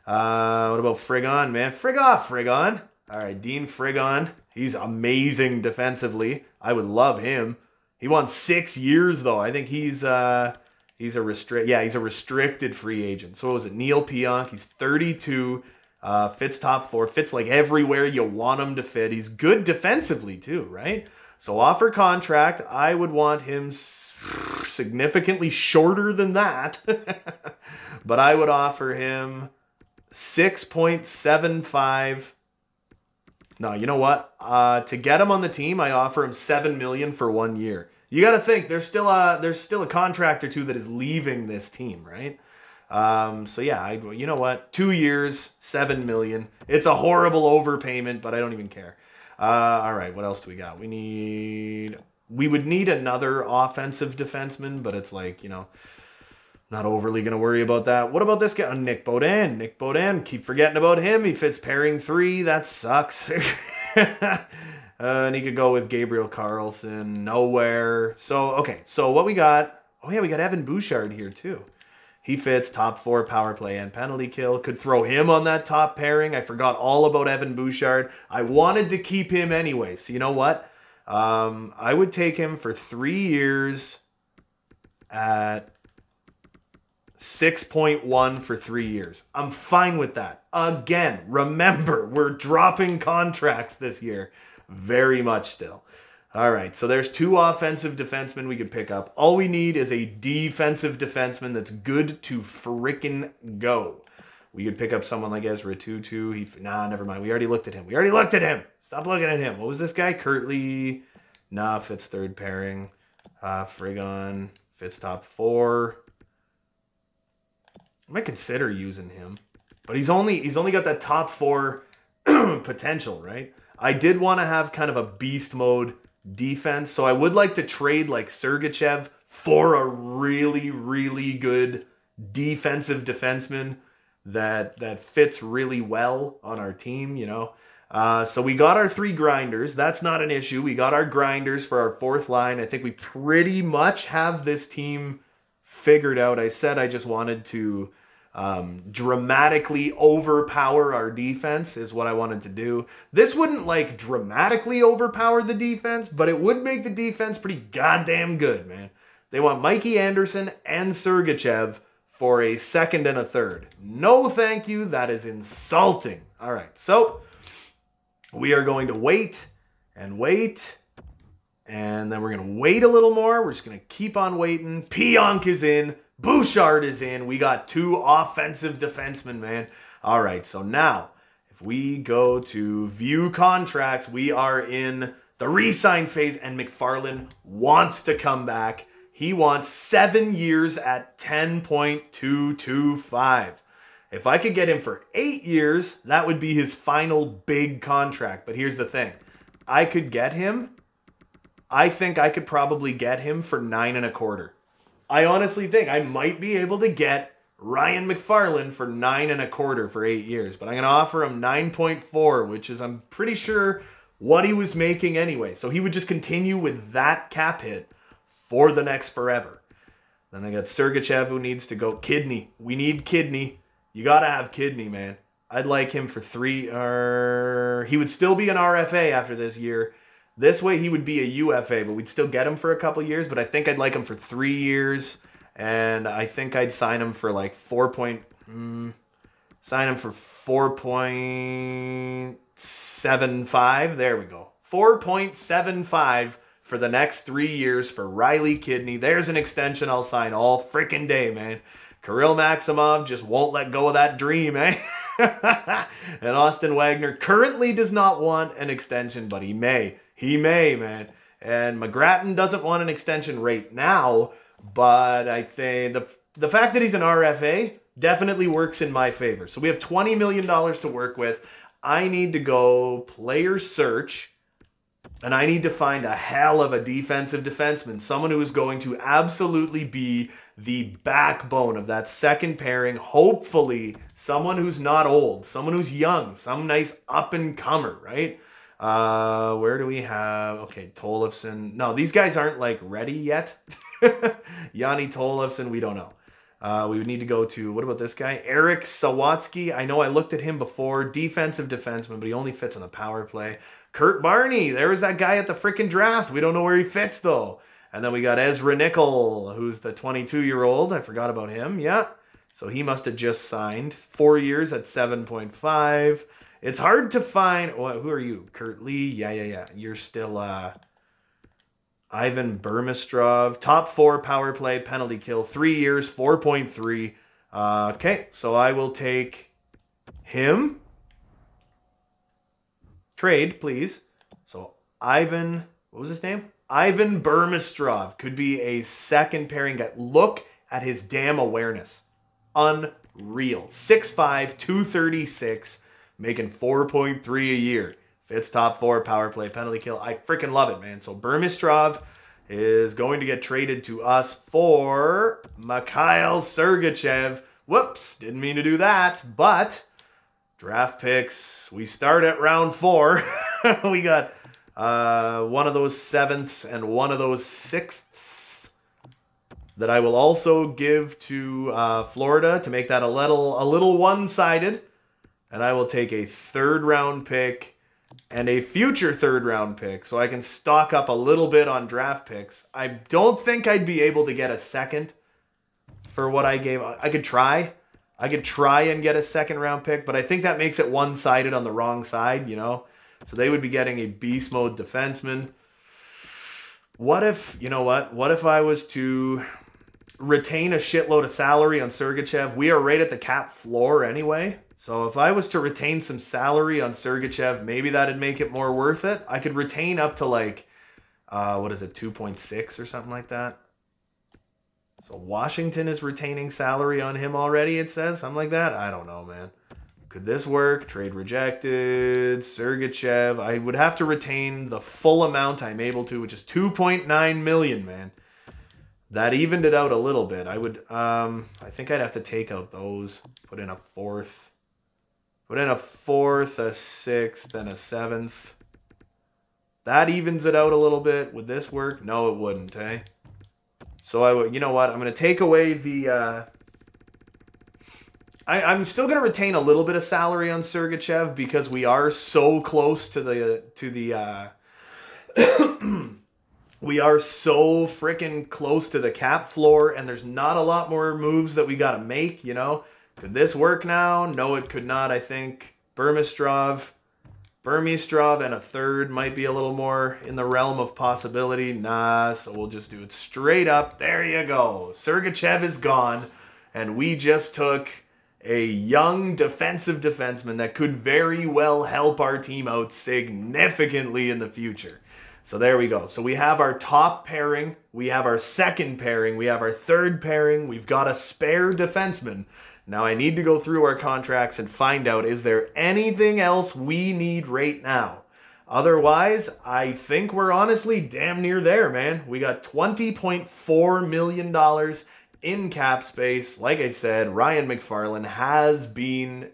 What about Frigon, man? Frig off, Frigon. All right, Dean Frigon. He's amazing defensively. I would love him. He won 6 years though. I think he's a restricted free agent. So what was it? Neil Pionk. He's 32. Fits top 4. Fits like everywhere you want him to fit. He's good defensively too, right? So offer contract. I would want him significantly shorter than that. But I would offer him 6.75. No, you know what? To get him on the team, I offer him $7 million for 1 year. You got to think there's still a contract or two that is leaving this team, right? So yeah, you know what? 2 years, $7 million. It's a horrible overpayment, but I don't even care. All right, what else do we got? We would need another offensive defenseman, but it's like, you know, not overly going to worry about that. What about this guy? Nick Beaudin. Nick Beaudin. Keep forgetting about him. He fits pairing 3. That sucks. And he could go with Gabriel Carlson. Nowhere. So, okay. So what we got? Oh, yeah, we got Evan Bouchard here too. He fits top 4 power play and penalty kill. Could throw him on that top pairing. I forgot all about Evan Bouchard. I wanted to keep him anyway. So you know what? I would take him for 3 years at 6.1 for 3 years. I'm fine with that. Again, remember, we're dropping contracts this year. Very much still. All right, so there's 2 offensive defensemen we could pick up. All we need is a defensive defenseman that's good to frickin' go. We could pick up someone like Ezra Tutu. Nah, never mind. We already looked at him. Stop looking at him. What was this guy? Kurtley. Nah, fits third pairing. Frigon. Fits top 4. I might consider using him. But he's only got that top 4 potential, right? I did want to have kind of a beast mode defense. So I would like to trade like Sergachev for a really, really good defensive defenseman that fits really well on our team, you know. So we got our 3 grinders. That's not an issue. We got our grinders for our 4th line. I think we pretty much have this team figured out. I said I just wanted to dramatically overpower our defense is what I wanted to do. This wouldn't like dramatically overpower the defense, but it would make the defense pretty goddamn good, man. They want Mikey Anderson and Sergachev for a 2nd and a 3rd. No, thank you. That is insulting. All right, so we are going to wait, and then we're going to wait a little more. We're just going to keep on waiting. Pionk is in. Bouchard is in. We got 2 offensive defensemen, man. All right, so now, if we go to view contracts, we are in the re-sign phase, and McFarland wants to come back. He wants 7 years at 10.225. If I could get him for 8 years, that would be his final big contract. But here's the thing. I think I could probably get him for 9.25. I honestly think I might be able to get Ryan McFarland for 9.25 for 8 years. But I'm going to offer him 9.4, which is, I'm pretty sure, what he was making anyway. So he would just continue with that cap hit for the next forever. Then they got Sergachev, who needs to go. Kidney. We need Kidney. You got to have Kidney, man. I'd like him for 3. He would still be an RFA after this year. This way he would be a UFA, but we'd still get him for a couple years. But I think I'd like him for 3 years. And I think I'd sign him for like 4.75. There we go. 4.75 for the next 3 years for Riley Kidney. There's an extension I'll sign all freaking day, man. Kirill Maximov just won't let go of that dream, eh? And Austin Wagner currently does not want an extension, but he may. He may, man. And McGrattan doesn't want an extension right now, but I think the fact that he's an RFA definitely works in my favor. So we have $20 million to work with. I need to go player search, and I need to find a hell of a defensive defenseman, someone who is going to absolutely be the backbone of that second pairing. Hopefully, someone who's not old, someone who's young, some nice up-and-comer, right? Where do we have? Okay, Tollefson. No, these guys aren't like ready yet. Yanni Tollefson, we don't know. We would need to go to, what about this guy? Eric Sawatsky. I know I looked at him before. Defensive defenseman, but he only fits on the power play. Kurt Barney. There was that guy at the freaking draft. We don't know where he fits, though. And then we got Ezra Nickel, who's the 22-year-old. I forgot about him. Yeah. So he must have just signed. 4 years at 7.5. It's hard to find. Well, who are you? Kurt Lee? Yeah. You're still Ivan Burmistrov. Top 4 power play, penalty kill. 3 years, 4.3. Okay, so I will take him. Trade, please. So Ivan, what was his name? Ivan Burmistrov could be a second pairing guy. Look at his damn awareness. Unreal. 6'5", 236. Making 4.3 a year. Fits top 4 power play, penalty kill. I freaking love it, man. So Burmistrov is going to get traded to us for Mikhail Sergachev. Whoops, didn't mean to do that. But draft picks, we start at round 4. We got one of those 7ths and one of those 6ths that I will also give to Florida to make that a little one-sided. And I will take a 3rd round pick and a future 3rd round pick so I can stock up a little bit on draft picks. I don't think I'd be able to get a 2nd for what I gave. I could try. I could try and get a 2nd round pick, but I think that makes it one-sided on the wrong side, you know. So they would be getting a beast mode defenseman. What if, you know what? What if I was to retain a shitload of salary on Sergachev? We are right at the cap floor anyway. So if I was to retain some salary on Sergachev, maybe that'd make it more worth it. I could retain up to like, what is it, 2.6 or something like that. So Washington is retaining salary on him already, it says. Something like that. I don't know, man. Could this work? Trade rejected. Sergachev. I would have to retain the full amount I'm able to, which is 2.9 million, man. That evened it out a little bit. I would, I think I'd have to take out those. Put in a fourth. Put in a fourth, a sixth, and a seventh. That evens it out a little bit. Would this work? No, it wouldn't, eh? So I would, you know what? I'm going to take away the, I'm still going to retain a little bit of salary on Sergachev because we are so close to the we are so freaking close to the cap floor, and there's not a lot more moves that we got to make, you know? Could this work now? No, it could not, I think. Burmistrov and a third might be a little more in the realm of possibility. Nah, so we'll just do it straight up. There you go. Sergachev is gone, and we just took a young defensive defenseman that could very well help our team out significantly in the future. So there we go. So we have our top pairing, we have our second pairing, we have our third pairing, we've got a spare defenseman. Now I need to go through our contracts and find out, is there anything else we need right now? Otherwise, I think we're honestly damn near there, man. We got $20.4 million in cap space. Like I said, Ryan McFarland has been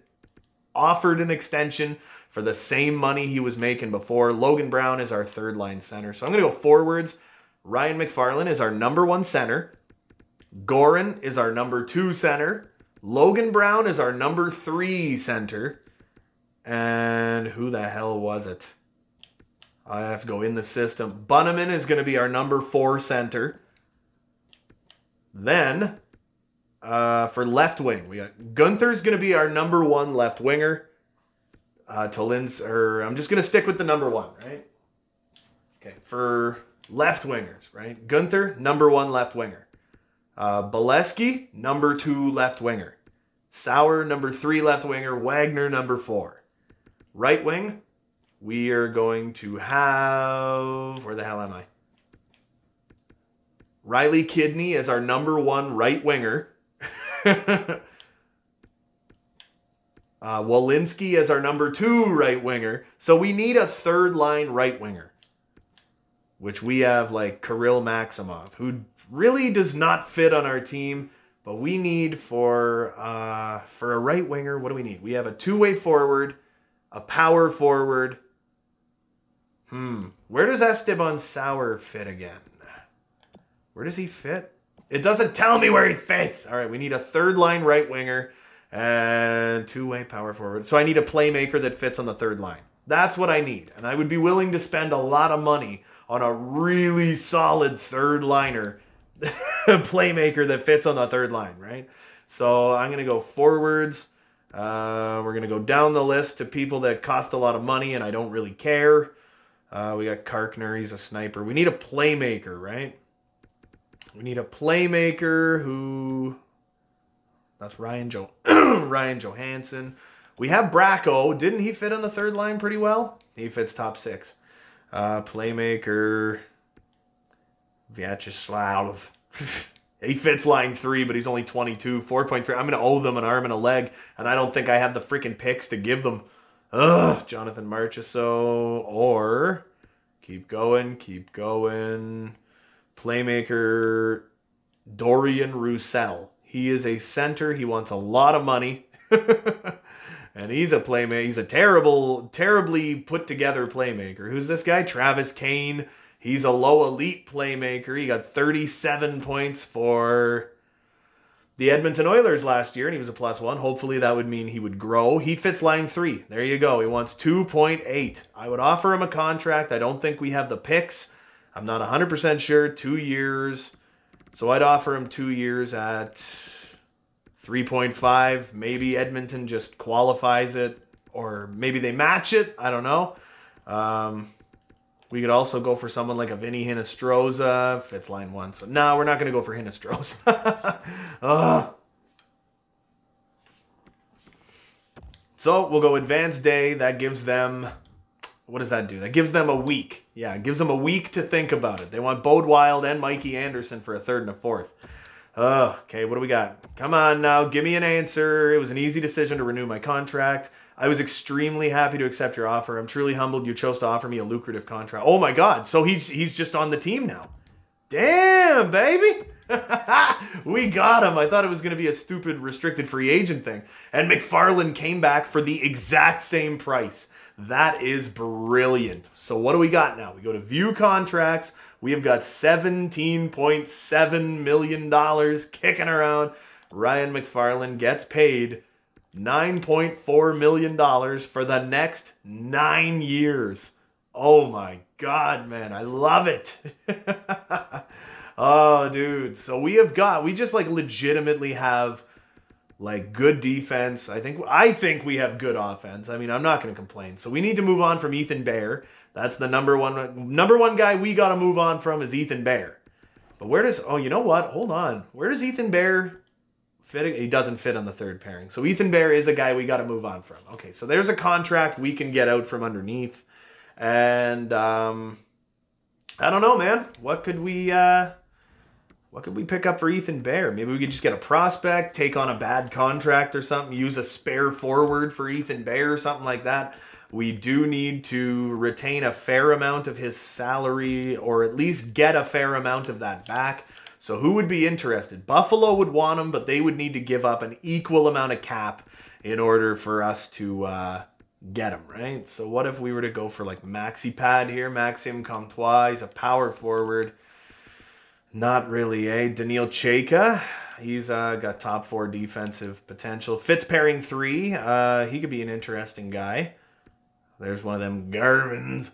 offered an extension for the same money he was making before. Logan Brown is our third line center. So I'm going to go forwards. Ryan McFarland is our number 1 center. Goran is our number 2 center. Logan Brown is our number 3 center. And who the hell was it? I have to go in the system. Bunneman is going to be our number 4 center. Then, for left wing, we got Gunther's going to be our number 1 left winger. I'm just going to stick with the number 1, right? Okay, for left wingers, right? Gunther, number 1 left winger. Bolesky, number 2 left winger. Sauer, number 3 left winger. Wagner, number 4. Right wing, we are going to have... Where the hell am I? Riley Kidney as our number 1 right winger. Walensky as our number 2 right winger. So we need a third line right winger, which we have like Kirill Maximov, who really does not fit on our team, but we need for a right winger. What do we need? We have a 2-way forward, a power forward. Where does Esteban Sauer fit again? Where does he fit? It doesn't tell me where he fits. All right, we need a third line right winger and 2-way power forward. So I need a playmaker that fits on the third line. That's what I need. And I would be willing to spend a lot of money on a really solid third liner playmaker that fits on the third line, right? So I'm going to go forwards. We're going to go down the list to people that cost a lot of money and I don't really care. We got Karkner. He's a sniper. We need a playmaker, right? We need a playmaker who... That's Ryan Johansson. We have Bracco. Didn't he fit on the third line pretty well? He fits top 6. Playmaker... Vyacheslav. He fits line 3, but he's only 22. 4.3. I'm going to owe them an arm and a leg, and I don't think I have the freaking picks to give them. Ugh, Jonathan Marchessault. Or... Keep going. Playmaker Dorian Roussel. He is a center. He wants a lot of money. And he's a playmaker. He's a terribly put together playmaker. Who's this guy? Travis Kane. He's a low elite playmaker. He got 37 points for the Edmonton Oilers last year, and he was a +1. Hopefully that would mean he would grow. He fits line 3. There you go. He wants 2.8. I would offer him a contract. I don't think we have the picks. I'm not 100% sure. 2 years. So I'd offer him 2 years at 3.5. Maybe Edmonton just qualifies it, or maybe they match it. I don't know. We could also go for someone like a Vinny Hinostroza. Fits line 1. So, no, we're not going to go for Hinostroza. So, we'll go advanced day. That gives them... What does that do? That gives them a week. Yeah, it gives them a week to think about it. They want Bode Wild and Mikey Anderson for a 3rd and a 4th. Okay, what do we got? Come on now, give me an answer. It was an easy decision to renew my contract. I was extremely happy to accept your offer. I'm truly humbled you chose to offer me a lucrative contract. Oh my God, so he's just on the team now. Damn, baby. We got him. I thought it was going to be a stupid restricted free agent thing. And McFarland came back for the exact same price. That is brilliant. So what do we got now? We go to view contracts. We have got $17.7 million kicking around. Ryan McFarland gets paid $9.4 million for the next 9 years. Oh my God, man. I love it. Oh, dude. So we just like legitimately have like good defense. I think we have good offense. I mean, I'm not going to complain. So we need to move on from Ethan Bear. That's the number one guy we got to move on from is Ethan Bear. But oh, you know what? Hold on. Where does Ethan Bear fit? He doesn't fit on the 3rd pairing. So Ethan Bear is a guy we got to move on from. Okay, so there's a contract we can get out from underneath. And I don't know, man. What could we pick up for Ethan Bear? Maybe we could just get a prospect, take on a bad contract or something, use a spare forward for Ethan Bear or something like that. We do need to retain a fair amount of his salary or at least get a fair amount of that back. So who would be interested? Buffalo would want him, but they would need to give up an equal amount of cap in order for us to get him, right? So what if we were to go for like Maxi Pad here? Maxime Comtois, he's a power forward. Not really, eh? Daniil Chayka, he's got top 4 defensive potential. Fitz pairing 3, he could be an interesting guy. There's one of them Garvins.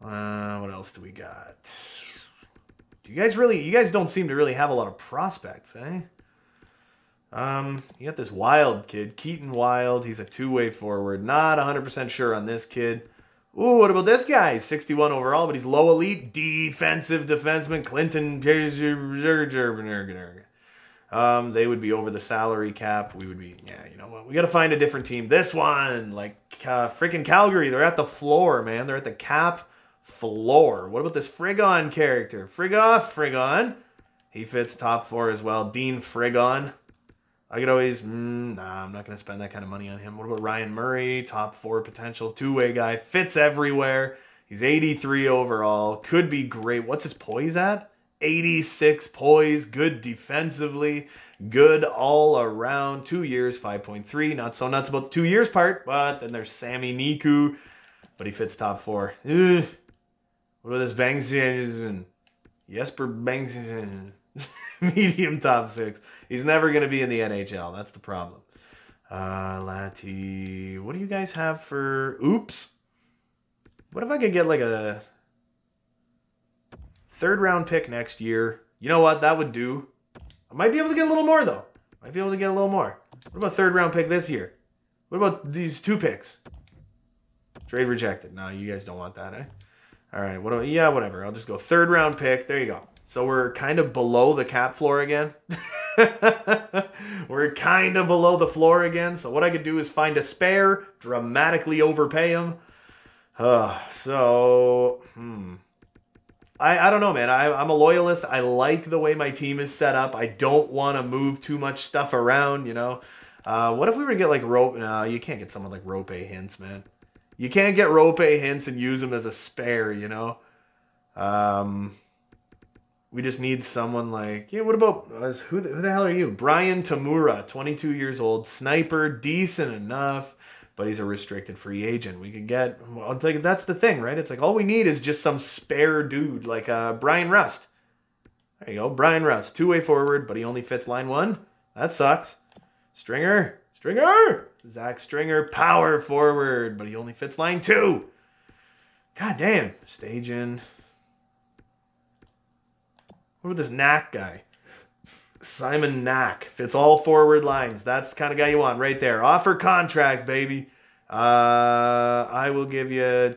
What else do we got? You guys don't seem to really have a lot of prospects, eh? You got this Wild kid, Keaton Wild. He's a 2-way forward. Not 100% sure on this kid. Ooh, what about this guy? He's 61 overall, but he's low elite. Defensive defenseman, Clinton. They would be over the salary cap. We would be, yeah, you know what? We got to find a different team. This one, like freaking Calgary, they're at the floor, man. They're at the cap floor. What about this Frigon character? Frigon. He fits top 4 as well. Dean Frigon. I could always, nah, I'm not going to spend that kind of money on him. What about Ryan Murray? Top 4 potential, 2-way guy. Fits everywhere. He's 83 overall. Could be great. What's his poise at? 86 poise. Good defensively. Good all around. 2 years, 5.3. Not so nuts about the 2 years part, but then there's Sammy Niku. But he fits top 4. Ugh. What about this Bangsian? Jesper Bangsian. Medium top 6. He's never going to be in the NHL. That's the problem. Lati. What do you guys have for... Oops. What if I could get like a 3rd round pick next year? You know what? That would do. I might be able to get a little more, though. Might be able to get a little more. What about 3rd round pick this year? What about these 2 picks? Trade rejected. No, you guys don't want that, eh? All right. Yeah, whatever. I'll just go 3rd round pick. There you go. So we're kind of below the cap floor again. We're kind of below the floor again. So what I could do is find a spare, dramatically overpay him. I don't know, man. I'm a loyalist. I like the way my team is set up. I don't want to move too much stuff around, you know. What if we were to get like Rope? No, you can't get someone like Rope Hintz, man. You can't get Rope Hintz and use him as a spare, you know. We just need someone like, yeah, what about, who the hell are you? Brian Tamura, 22 years old, sniper, decent enough, but he's a restricted free agent. We could get, well, like, that's the thing, right? It's like, all we need is just some spare dude, like Brian Rust. There you go, Brian Rust, 2-way forward, but he only fits line 1. That sucks. Stringer, Zach Stringer, power forward, but he only fits line 2. God damn, Stajan. What about this Knack guy? Simon Knack. Fits all forward lines. That's the kind of guy you want right there. Offer contract, baby. I will give you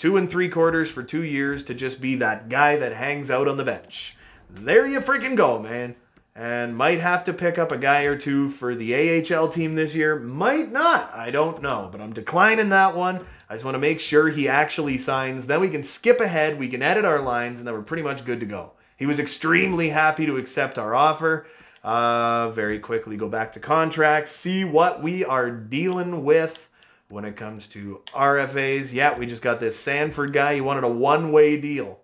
2 3/4 for 2 years to just be that guy that hangs out on the bench. There you freaking go, man. And might have to pick up a guy or two for the AHL team this year. Might not. I don't know. But I'm declining that one. I just want to make sure he actually signs. Then we can skip ahead. We can edit our lines. And then we're pretty much good to go. He was extremely happy to accept our offer. Very quickly go back to contracts. See what we are dealing with when it comes to RFAs. Yeah, we just got this Sanford guy. He wanted a one-way deal.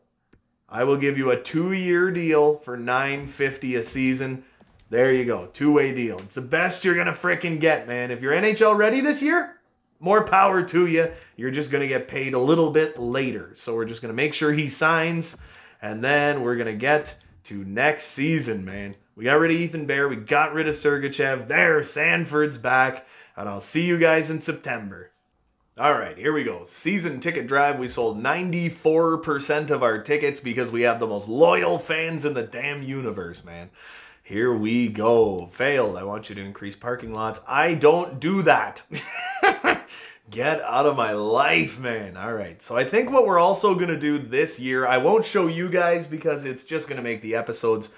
I will give you a 2-year deal for $950 a season. There you go. 2-way deal. It's the best you're going to frickin' get, man. If you're NHL ready this year, more power to you. You're just going to get paid a little bit later. So we're just going to make sure he signs. And then we're going to get to next season, man. We got rid of Ethan Bear. We got rid of Sergachev. There, Sanford's back. And I'll see you guys in September. All right, here we go. Season ticket drive. We sold 94% of our tickets because we have the most loyal fans in the damn universe, man. Here we go. Failed. I want you to increase parking lots. I don't do that. Get out of my life, man. All right, so I think what we're also going to do this year, I won't show you guys because it's just going to make the episodes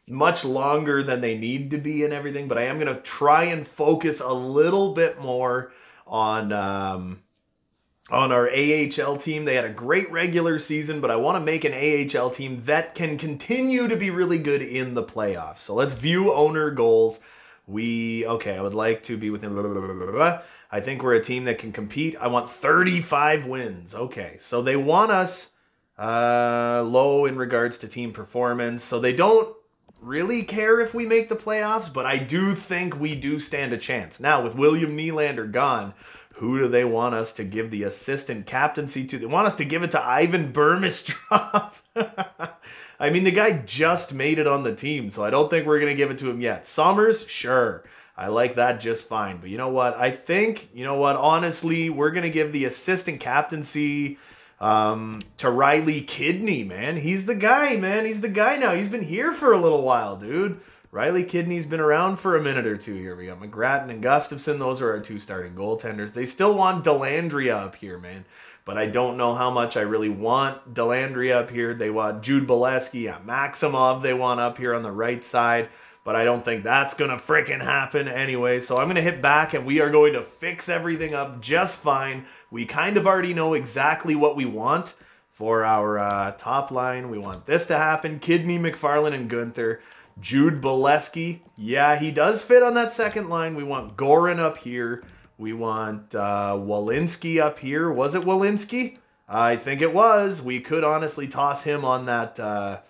much longer than they need to be and everything, but I am going to try and focus a little bit more on our AHL team. They had a great regular season, but I want to make an AHL team that can continue to be really good in the playoffs. So let's view owner goals. I would like to be within blah, blah, blah, blah, blah. I think we're a team that can compete. I want 35 wins. Okay, so they want us low in regards to team performance. So they don't really care if we make the playoffs, but I do think we do stand a chance. Now, with William Nylander gone, who do they want us to give the assistant captaincy to? They want us to give it to Ivan Burmistrov. I mean, the guy just made it on the team, so I don't think we're going to give it to him yet. Summers, sure. I like that just fine. But you know what? I think, honestly, we're going to give the assistant captaincy to Riley Kidney, man. He's the guy, man. He's the guy now. He's been here for a little while, dude. Riley Kidney's been around for a minute or two here. We got McGrattan and Gustafson. Those are our 2 starting goaltenders. They still want Dellandrea up here, man. But I don't know how much I really want Dellandrea up here. They want Jude Bolesky. Yeah, Maximov they want up here on the right side. But I don't think that's going to frickin' happen anyway. So I'm going to hit back and we are going to fix everything up just fine. We kind of already know exactly what we want for our top line. We want this to happen. Kidney, McFarland, and Gunther. Jude Bolesky, yeah, he does fit on that second line. We want Goran up here. We want Walensky up here. Was it Walensky? I think it was. We could honestly toss him on that.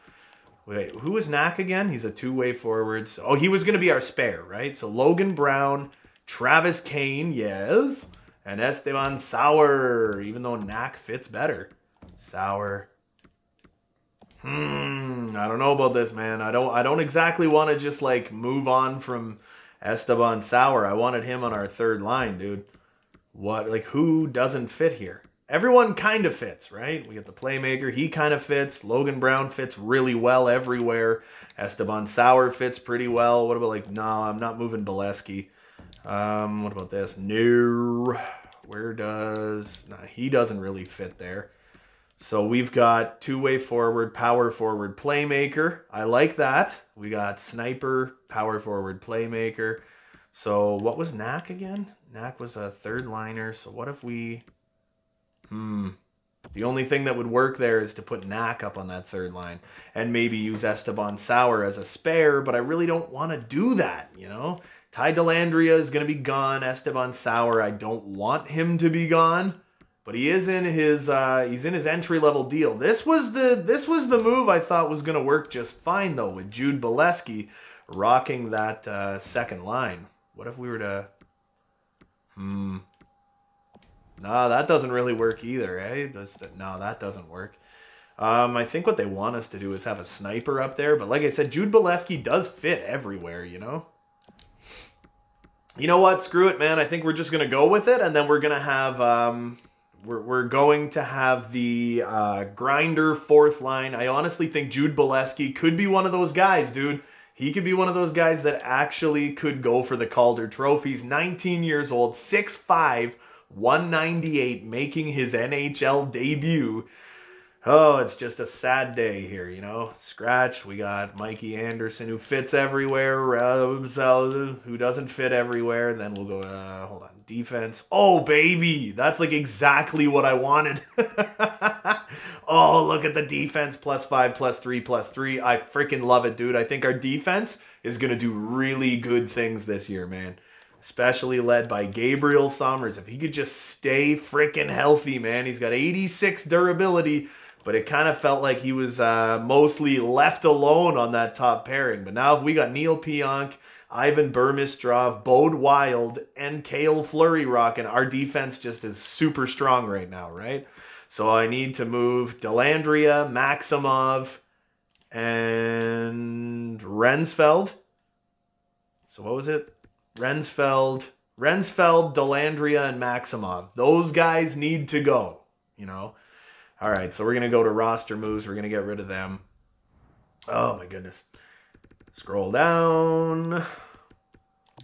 Wait, who was Knack again? He's a 2-way forwards. Oh, he was going to be our spare, right? So Logan Brown, Travis Kane, yes, and Esteban Sauer, even though Knack fits better. Sauer. I don't know about this, man. I don't exactly want to just like move on from Esteban Sauer. I wanted him on our third line, dude. Who doesn't fit here? Everyone kind of fits, right? We got the playmaker. He kind of fits. Logan Brown fits really well everywhere. Esteban Sauer fits pretty well. What about no, I'm not moving Bolesky. What about this? No. He doesn't really fit there. So we've got 2-way forward, power forward, playmaker. I like that. We got sniper, power forward, playmaker. So what was Knack again? Knack was a third liner. So what if we... The only thing that would work there is to put Knack up on that third line and maybe use Esteban Sauer as a spare, but I really don't want to do that, Ty Dellandrea is going to be gone. Esteban Sauer, I don't want him to be gone. But he is in his entry-level deal. This was the move I thought was going to work just fine, though, with Jude Bolesky rocking that second line. What if we were to... No, that doesn't really work either, eh? No, that doesn't work. I think what they want us to do is have a sniper up there. But like I said, Jude Bolesky does fit everywhere, You know what? Screw it, man. I think we're just going to go with it. And then we're going to have... We're going to have the grinder fourth line. I honestly think Jude Bolesky could be one of those guys, dude. He could be one of those guys that actually could go for the Calder trophies. 19 years old, 6'5", 198, making his NHL debut. Oh, it's just a sad day here, you know. Scratched. We got Mikey Anderson, who fits everywhere. Who doesn't fit everywhere. Then we'll go to, hold on, defense. Oh, baby. That's like exactly what I wanted. Oh, look at the defense. +5, +3, +3. I freaking love it, dude. I think our defense is going to do really good things this year, man. Especially led by Gabriel Summers. If he could just stay freaking healthy, man. He's got 86 durability. But it kind of felt like he was mostly left alone on that top pairing. But now if we got Neil Pionk, Ivan Burmistrov, Bode Wild, and Cale Fleury rocking, our defense just is super strong right now, right? So I need to move Dellandrea, Maximov, and Rensfeld. So what was it? Rensfeld, Dellandrea, and Maximov. Those guys need to go, you know? All right, so we're going to go to roster moves. We're going to get rid of them. Oh, my goodness. Scroll down.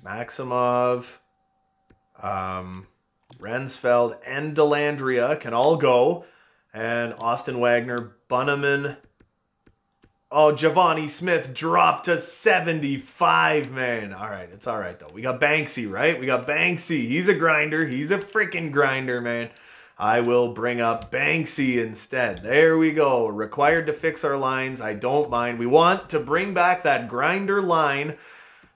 Maximov, Rensfeld, and Dellandrea can all go. And Austin Wagner, Bunnaman. Oh, Giovanni Smith dropped to 75, man. All right, it's all right, though. We got Banksy, right? We got Banksy. He's a grinder. He's a freaking grinder, man. I will bring up Banksy instead. There we go. Required to fix our lines. I don't mind. We want to bring back that grinder line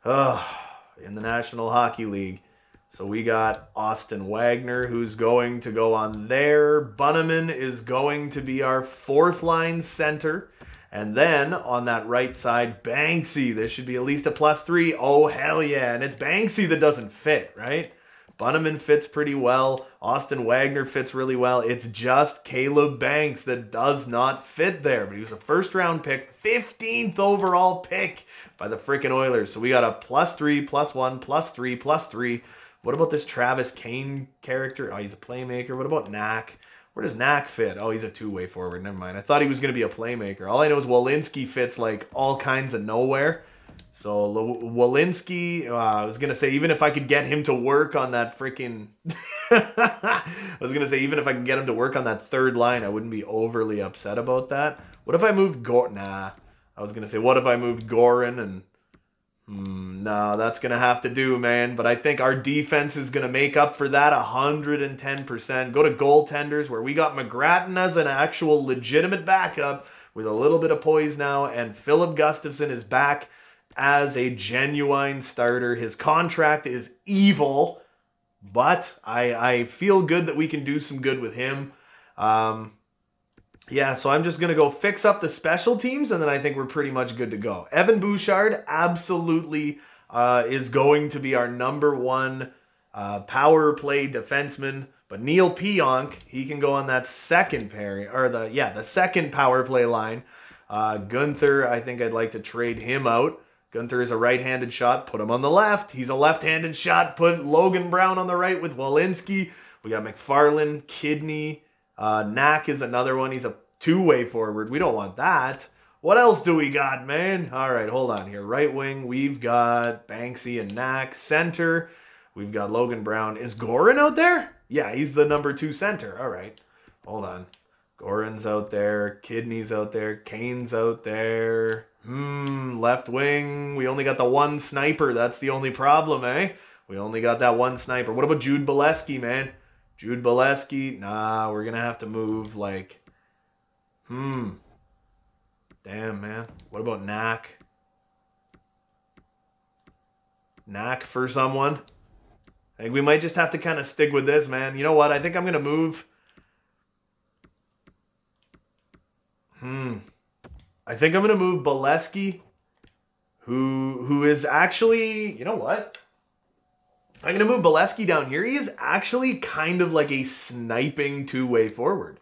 in the National Hockey League. So we got Austin Wagner, who's going to go on there. Bunnaman is going to be our fourth line center. And then on that right side, Banksy. This should be at least a +3. Oh, hell yeah. And it's Banksy that doesn't fit, right? Bunnaman fits pretty well. Austin Wagner fits really well. It's just Caleb Banks that does not fit there. But he was a first-round pick, 15th overall pick by the freaking Oilers. So we got a +3, +1, +3, +3. What about this Travis Kane character? Oh, he's a playmaker. What about Knack? Where does Knack fit? Oh, he's a two-way forward. Never mind. I thought he was going to be a playmaker. All I know is Walensky fits like all kinds of nowhere. So Walensky, I was going to say, even if I could get him to work on that freaking... I was going to say, even if I can get him to work on that third line, I wouldn't be overly upset about that. What if I moved Nah. I was going to say, what if I moved Gorin and... no, that's going to have to do, man. But I think our defense is going to make up for that 110%. Go to goaltenders, where we got McGrattan as an actual legitimate backup with a little bit of poise now. And Philip Gustafson is back as a genuine starter. His contract is evil, but I feel good that we can do some good with him. Yeah, so I'm just going to go fix up the special teams, and then I think we're pretty much good to go. Evan Bouchard absolutely is going to be our #1 power play defenseman. But Neil Pionk, he can go on that second pairing, or the second power play line. Gunther, I think I'd like to trade him out. Gunther is a right-handed shot. Put him on the left. He's a left-handed shot. Put Logan Brown on the right with Walensky. We got McFarland, Kidney. Knack is another one. He's a two-way forward. We don't want that. What else do we got, man? All right, hold on here. Right wing, we've got Banksy and Knack. Center, we've got Logan Brown. Is Gorin out there? Yeah, he's the #2 center. All right, hold on. Gorin's out there. Kidney's out there. Kane's out there. Left wing, we only got the one sniper. That's the only problem, eh? We only got that one sniper. What about Jude Bolesky, man? Jude Bolesky, nah, we're going to have to move, like, damn, man. What about Knack? Knack for someone? I think we might just have to kind of stick with this, man. You know what? I think I'm going to move. I think I'm going to move Bolesky, who is actually, you know what? I'm going to move Bolesky down here. He is actually kind of like a sniping two-way forward.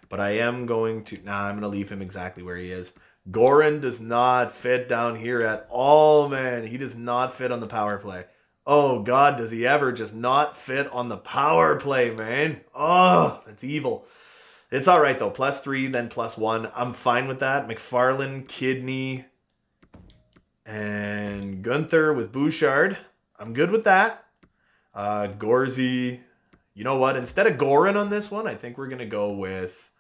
But I am going to... I'm going to leave him exactly where he is. Gorin does not fit down here at all, man. He does not fit on the power play. Oh, God, does he ever just not fit on the power play, man? Oh, that's evil. It's all right, though. +3, then +1. I'm fine with that. McFarland, Kidney, and Gunther with Bouchard. I'm good with that. Gorzy, You know what? Instead of Goran on this one, I think we're going to go with...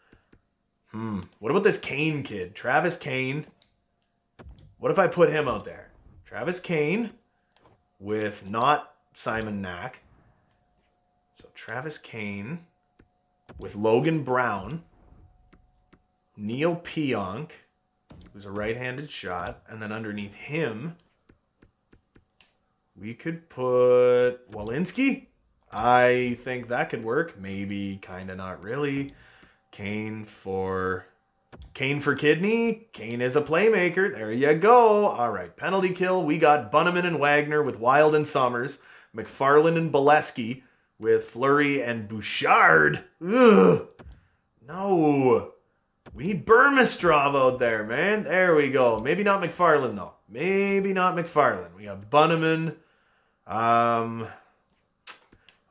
What about this Kane kid? Travis Kane. What if I put him out there? Travis Kane with not Simon Knack. So Travis Kane with Logan Brown. Neil Pionk, who's a right-handed shot. And then underneath him, we could put Walensky. I think that could work. Maybe, kind of, not really. Kane for Kidney. Kane is a playmaker. There you go. All right, penalty kill. We got Bunnaman and Wagner with Wild and Summers. McFarland and Bolesky with Fleury and Bouchard. Ugh. No. We need Burmistrov out there, man. There we go. Maybe not McFarland, though. Maybe not McFarland. We got Bunnaman.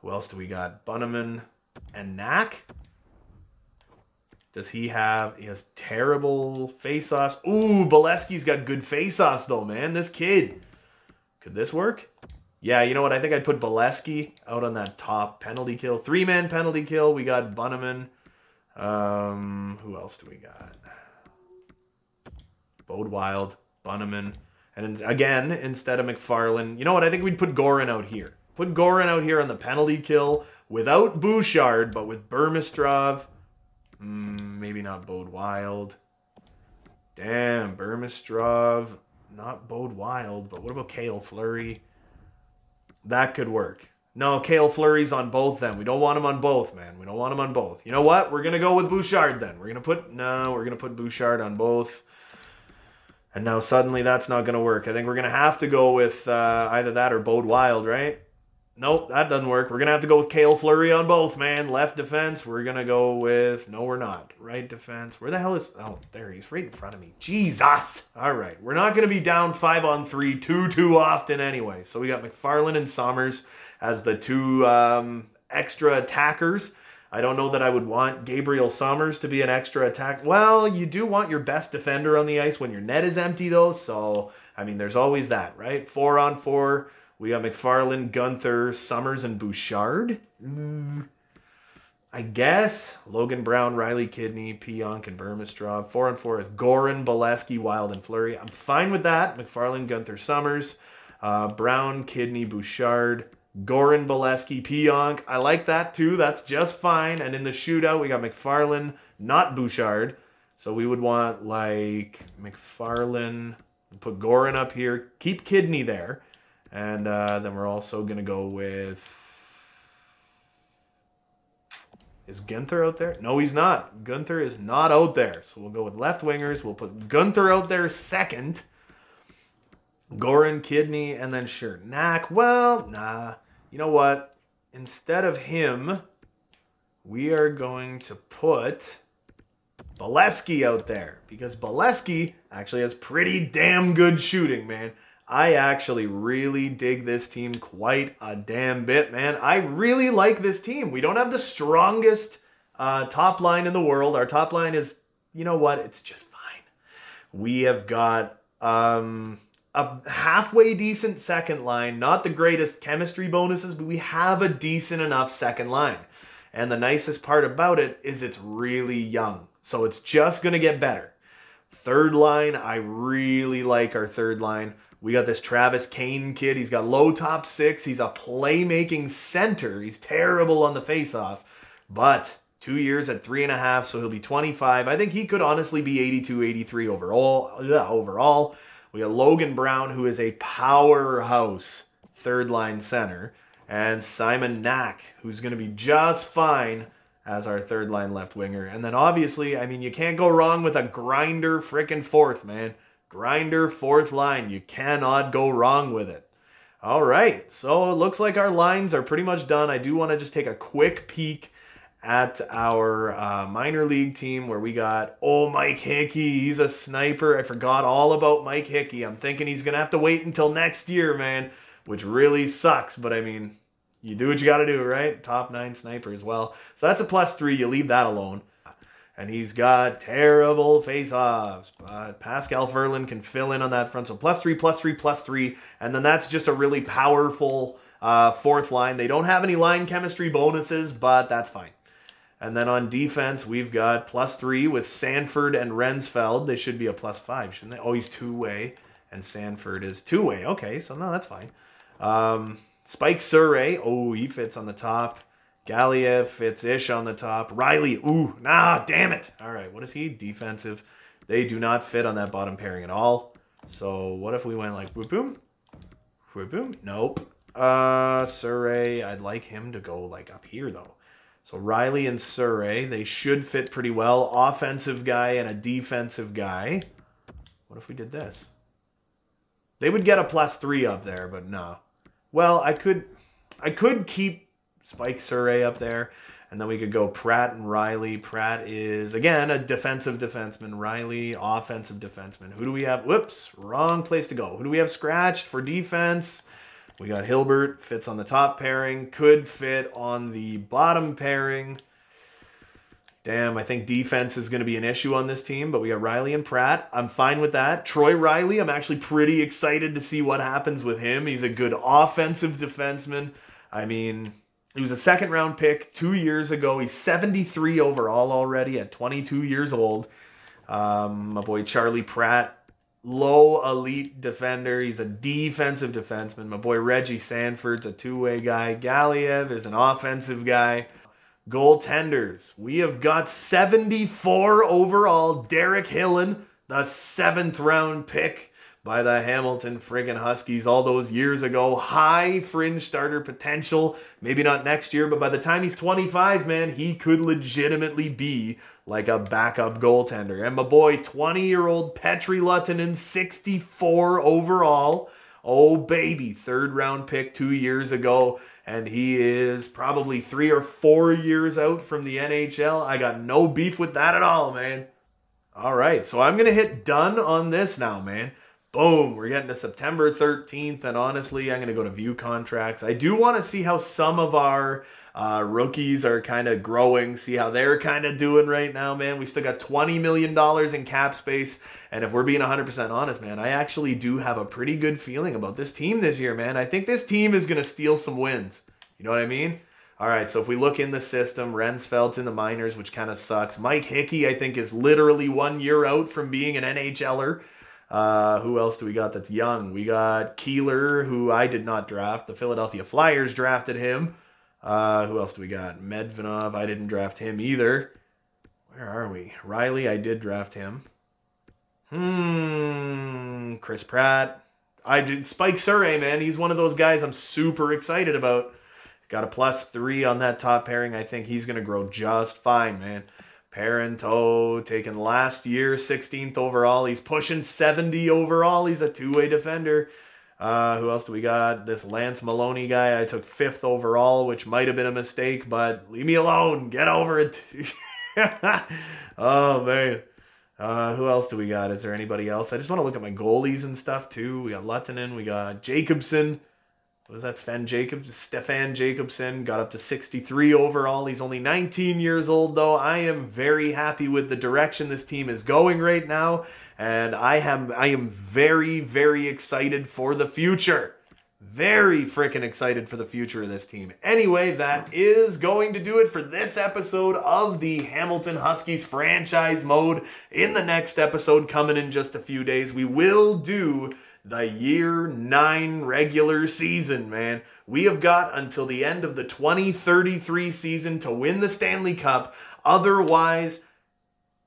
Who else do we got? Bunnaman and Knack. Does he have... He has terrible face-offs. Ooh, Bolesky's got good face-offs, though, man. This kid. Could this work? Yeah, you know what? I think I'd put Bolesky out on that top penalty kill. 3-man penalty kill. We got Bunnaman. Who else do we got? Bode Wild, Bunnaman. And again, instead of McFarland, you know what? I think we'd put Goran out here. Put Goran out here on the penalty kill without Bouchard, but with Burmistrov. Maybe not Bode Wild. Damn, Burmistrov. Not Bode Wild, but what about Cale Fleury? That could work. No, Cale Fleury's on both then. We don't want him on both, man. We don't want him on both. You know what? We're going to go with Bouchard then. We're going to put Bouchard on both. And now suddenly that's not going to work. I think we're going to have to go with either that or Bode Wild, right? Nope, that doesn't work. We're going to have to go with Cale Fleury on both, man. Left defense, we're going to go with... No, we're not. Right defense. Where the hell is... Oh, there he is, right in front of me. Jesus! All right, we're not going to be down 5-on-3 too often anyway. So we got McFarland and Summers as the two extra attackers. I don't know that I would want Gabriel Summers to be an extra attack. Well, you do want your best defender on the ice when your net is empty, though. So, I mean, there's always that, right? 4-on-4. We got McFarland, Gunther, Summers, and Bouchard. I guess. Logan Brown, Riley Kidney, Pionk, and Burmistrov. 4-on-4 is Goran, Bolesky, Wild, and Fleury. I'm fine with that. McFarland, Gunther, Summers. Brown, Kidney, Bouchard. Goran, Bolesky, Pionk. I like that too. That's just fine. And in the shootout, we got McFarland, not Bouchard. So we would want like McFarland. Put Goran up here. Keep Kidney there. And then we're also going to go with... Is Gunther out there? No, he's not. Gunther is not out there. So we'll go with left wingers. We'll put Gunther out there second. Goran, Kidney, and then sure. Knack. Well, nah. You know what? Instead of him, we are going to put Bolesky out there. Because Bolesky actually has pretty damn good shooting, man. I actually really dig this team quite a damn bit, man. I really like this team. We don't have the strongest top line in the world. Our top line is, you know what? It's just fine. We have got a halfway decent second line. Not the greatest chemistry bonuses, but we have a decent enough second line. And the nicest part about it is it's really young. So it's just going to get better. Third line, I really like our third line. We got this Travis Kane kid. He's got low top six. He's a playmaking center. He's terrible on the faceoff. But 2 years at 3.5, so he'll be 25. I think he could honestly be 82, 83 overall. We got Logan Brown, who is a powerhouse third-line center. And Simon Knack, who's going to be just fine as our third-line left winger. And then obviously, I mean, you can't go wrong with a grinder frickin' fourth, man. Grinder, fourth line. You cannot go wrong with it. All right. So it looks like our lines are pretty much done. I do want to just take a quick peek at our minor league team where we got, Mike Hickey. He's a sniper. I forgot all about Mike Hickey. I'm thinking he's going to have to wait until next year, man, which really sucks. But I mean, you do what you got to do, right? Top 9 sniper as well. So that's a +3. You leave that alone. And he's got terrible face-offs. But Pascal Ferland can fill in on that front. So +3, +3, +3. And then that's just a really powerful Fourth line, they don't have any line chemistry bonuses, but that's fine. And then on defense, we've got +3 with Sanford and Rensfeld. They should be a +5, shouldn't they? Oh, he's two-way, and Sanford is two-way. Okay, so no, that's fine. Spike Surrey, oh, he fits on the top. Galiev fits-ish on the top. Riley, ooh, nah, damn it. All right, what is he? Defensive. They do not fit on that bottom pairing at all. So what if we went like whoop-boom? Whoop-boom? Nope. Surrey, I'd like him to go like up here, though. So Riley and Surrey, they should fit pretty well. Offensive guy and a defensive guy. What if we did this? They would get a +3 up there, but no. Well, I could keep Spike Surrey up there, and then we could go Pratt and Riley. Pratt is, again, a defensive defenseman. Riley, offensive defenseman. Who do we have? Whoops, wrong place to go. Who do we have scratched for defense? We got Hilbert, fits on the top pairing, could fit on the bottom pairing. Damn, I think defense is going to be an issue on this team, but we got Riley and Pratt. I'm fine with that. Troy Riley, I'm actually pretty excited to see what happens with him. He's a good offensive defenseman. I mean, he was a second-round pick 2 years ago. He's 73 overall already at 22 years old. My boy Charlie Pratt, low elite defender. He's a defensive defenseman. My boy Reggie Sanford's a two-way guy. Galiev is an offensive guy. Goaltenders. We have got 74 overall. Derek Hillen, the 7th-round pick by the Hamilton friggin' Huskies all those years ago. High fringe starter potential. Maybe not next year, but by the time he's 25, man, he could legitimately be like a backup goaltender. And my boy, 20-year-old Petri Luttinen, 64 overall. Oh, baby, 3rd-round pick 2 years ago. And he is probably 3 or 4 years out from the NHL. I got no beef with that at all, man. All right, so I'm going to hit done on this now, man. Boom, we're getting to September 13th, and honestly, I'm going to go to view contracts. I do want to see how some of our rookies are kind of growing, see how they're kind of doing right now, man. We still got $20 million in cap space, and if we're being 100% honest, man, I actually do have a pretty good feeling about this team this year, man. I think this team is going to steal some wins. You know what I mean? All right, so if we look in the system, Rensfeld's in the minors, which kind of sucks. Mike Hickey, I think, is literally 1 year out from being an NHLer. Who else do we got that's young? We got Keeler, who I did not draft. The Philadelphia Flyers drafted him. Who else do we got? Medvedov, I didn't draft him either. Where are we? Riley, I did draft him. Chris Pratt. I did. Spike Surrey, man. He's one of those guys I'm super excited about. Got a +3 on that top pairing. I think he's going to grow just fine, man. Parento, taken last year, 16th overall. He's pushing 70 overall. He's a two-way defender. Who else do we got? This Lance Maloney guy I took 5th overall, which might have been a mistake, but leave me alone. Get over it. Oh, man. Who else do we got? Is there anybody else? I just want to look at my goalies and stuff, too. We got Luttinen. We got Jacobson. What is that? Stefan Jacobson got up to 63 overall. He's only 19 years old, though. I am very happy with the direction this team is going right now, and I am very, very excited for the future. Very freaking excited for the future of this team. Anyway, that is going to do it for this episode of the Hamilton Huskies franchise mode. In the next episode, coming in just a few days, we will do the year 9 regular season, man. We have got until the end of the 2033 season to win the Stanley Cup. Otherwise,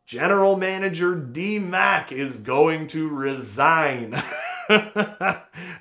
General Manager D. Mack is going to resign.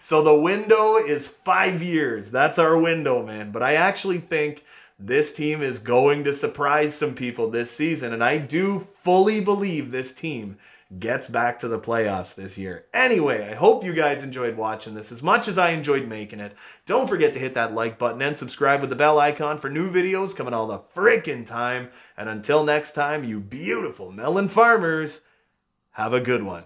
So the window is 5 years. That's our window, man. But I actually think this team is going to surprise some people this season. And I do fully believe this team gets back to the playoffs this year. Anyway, I hope you guys enjoyed watching this as much as I enjoyed making it. Don't forget to hit that like button and subscribe with the bell icon for new videos coming all the freaking time. And until next time, you beautiful melon farmers, have a good one.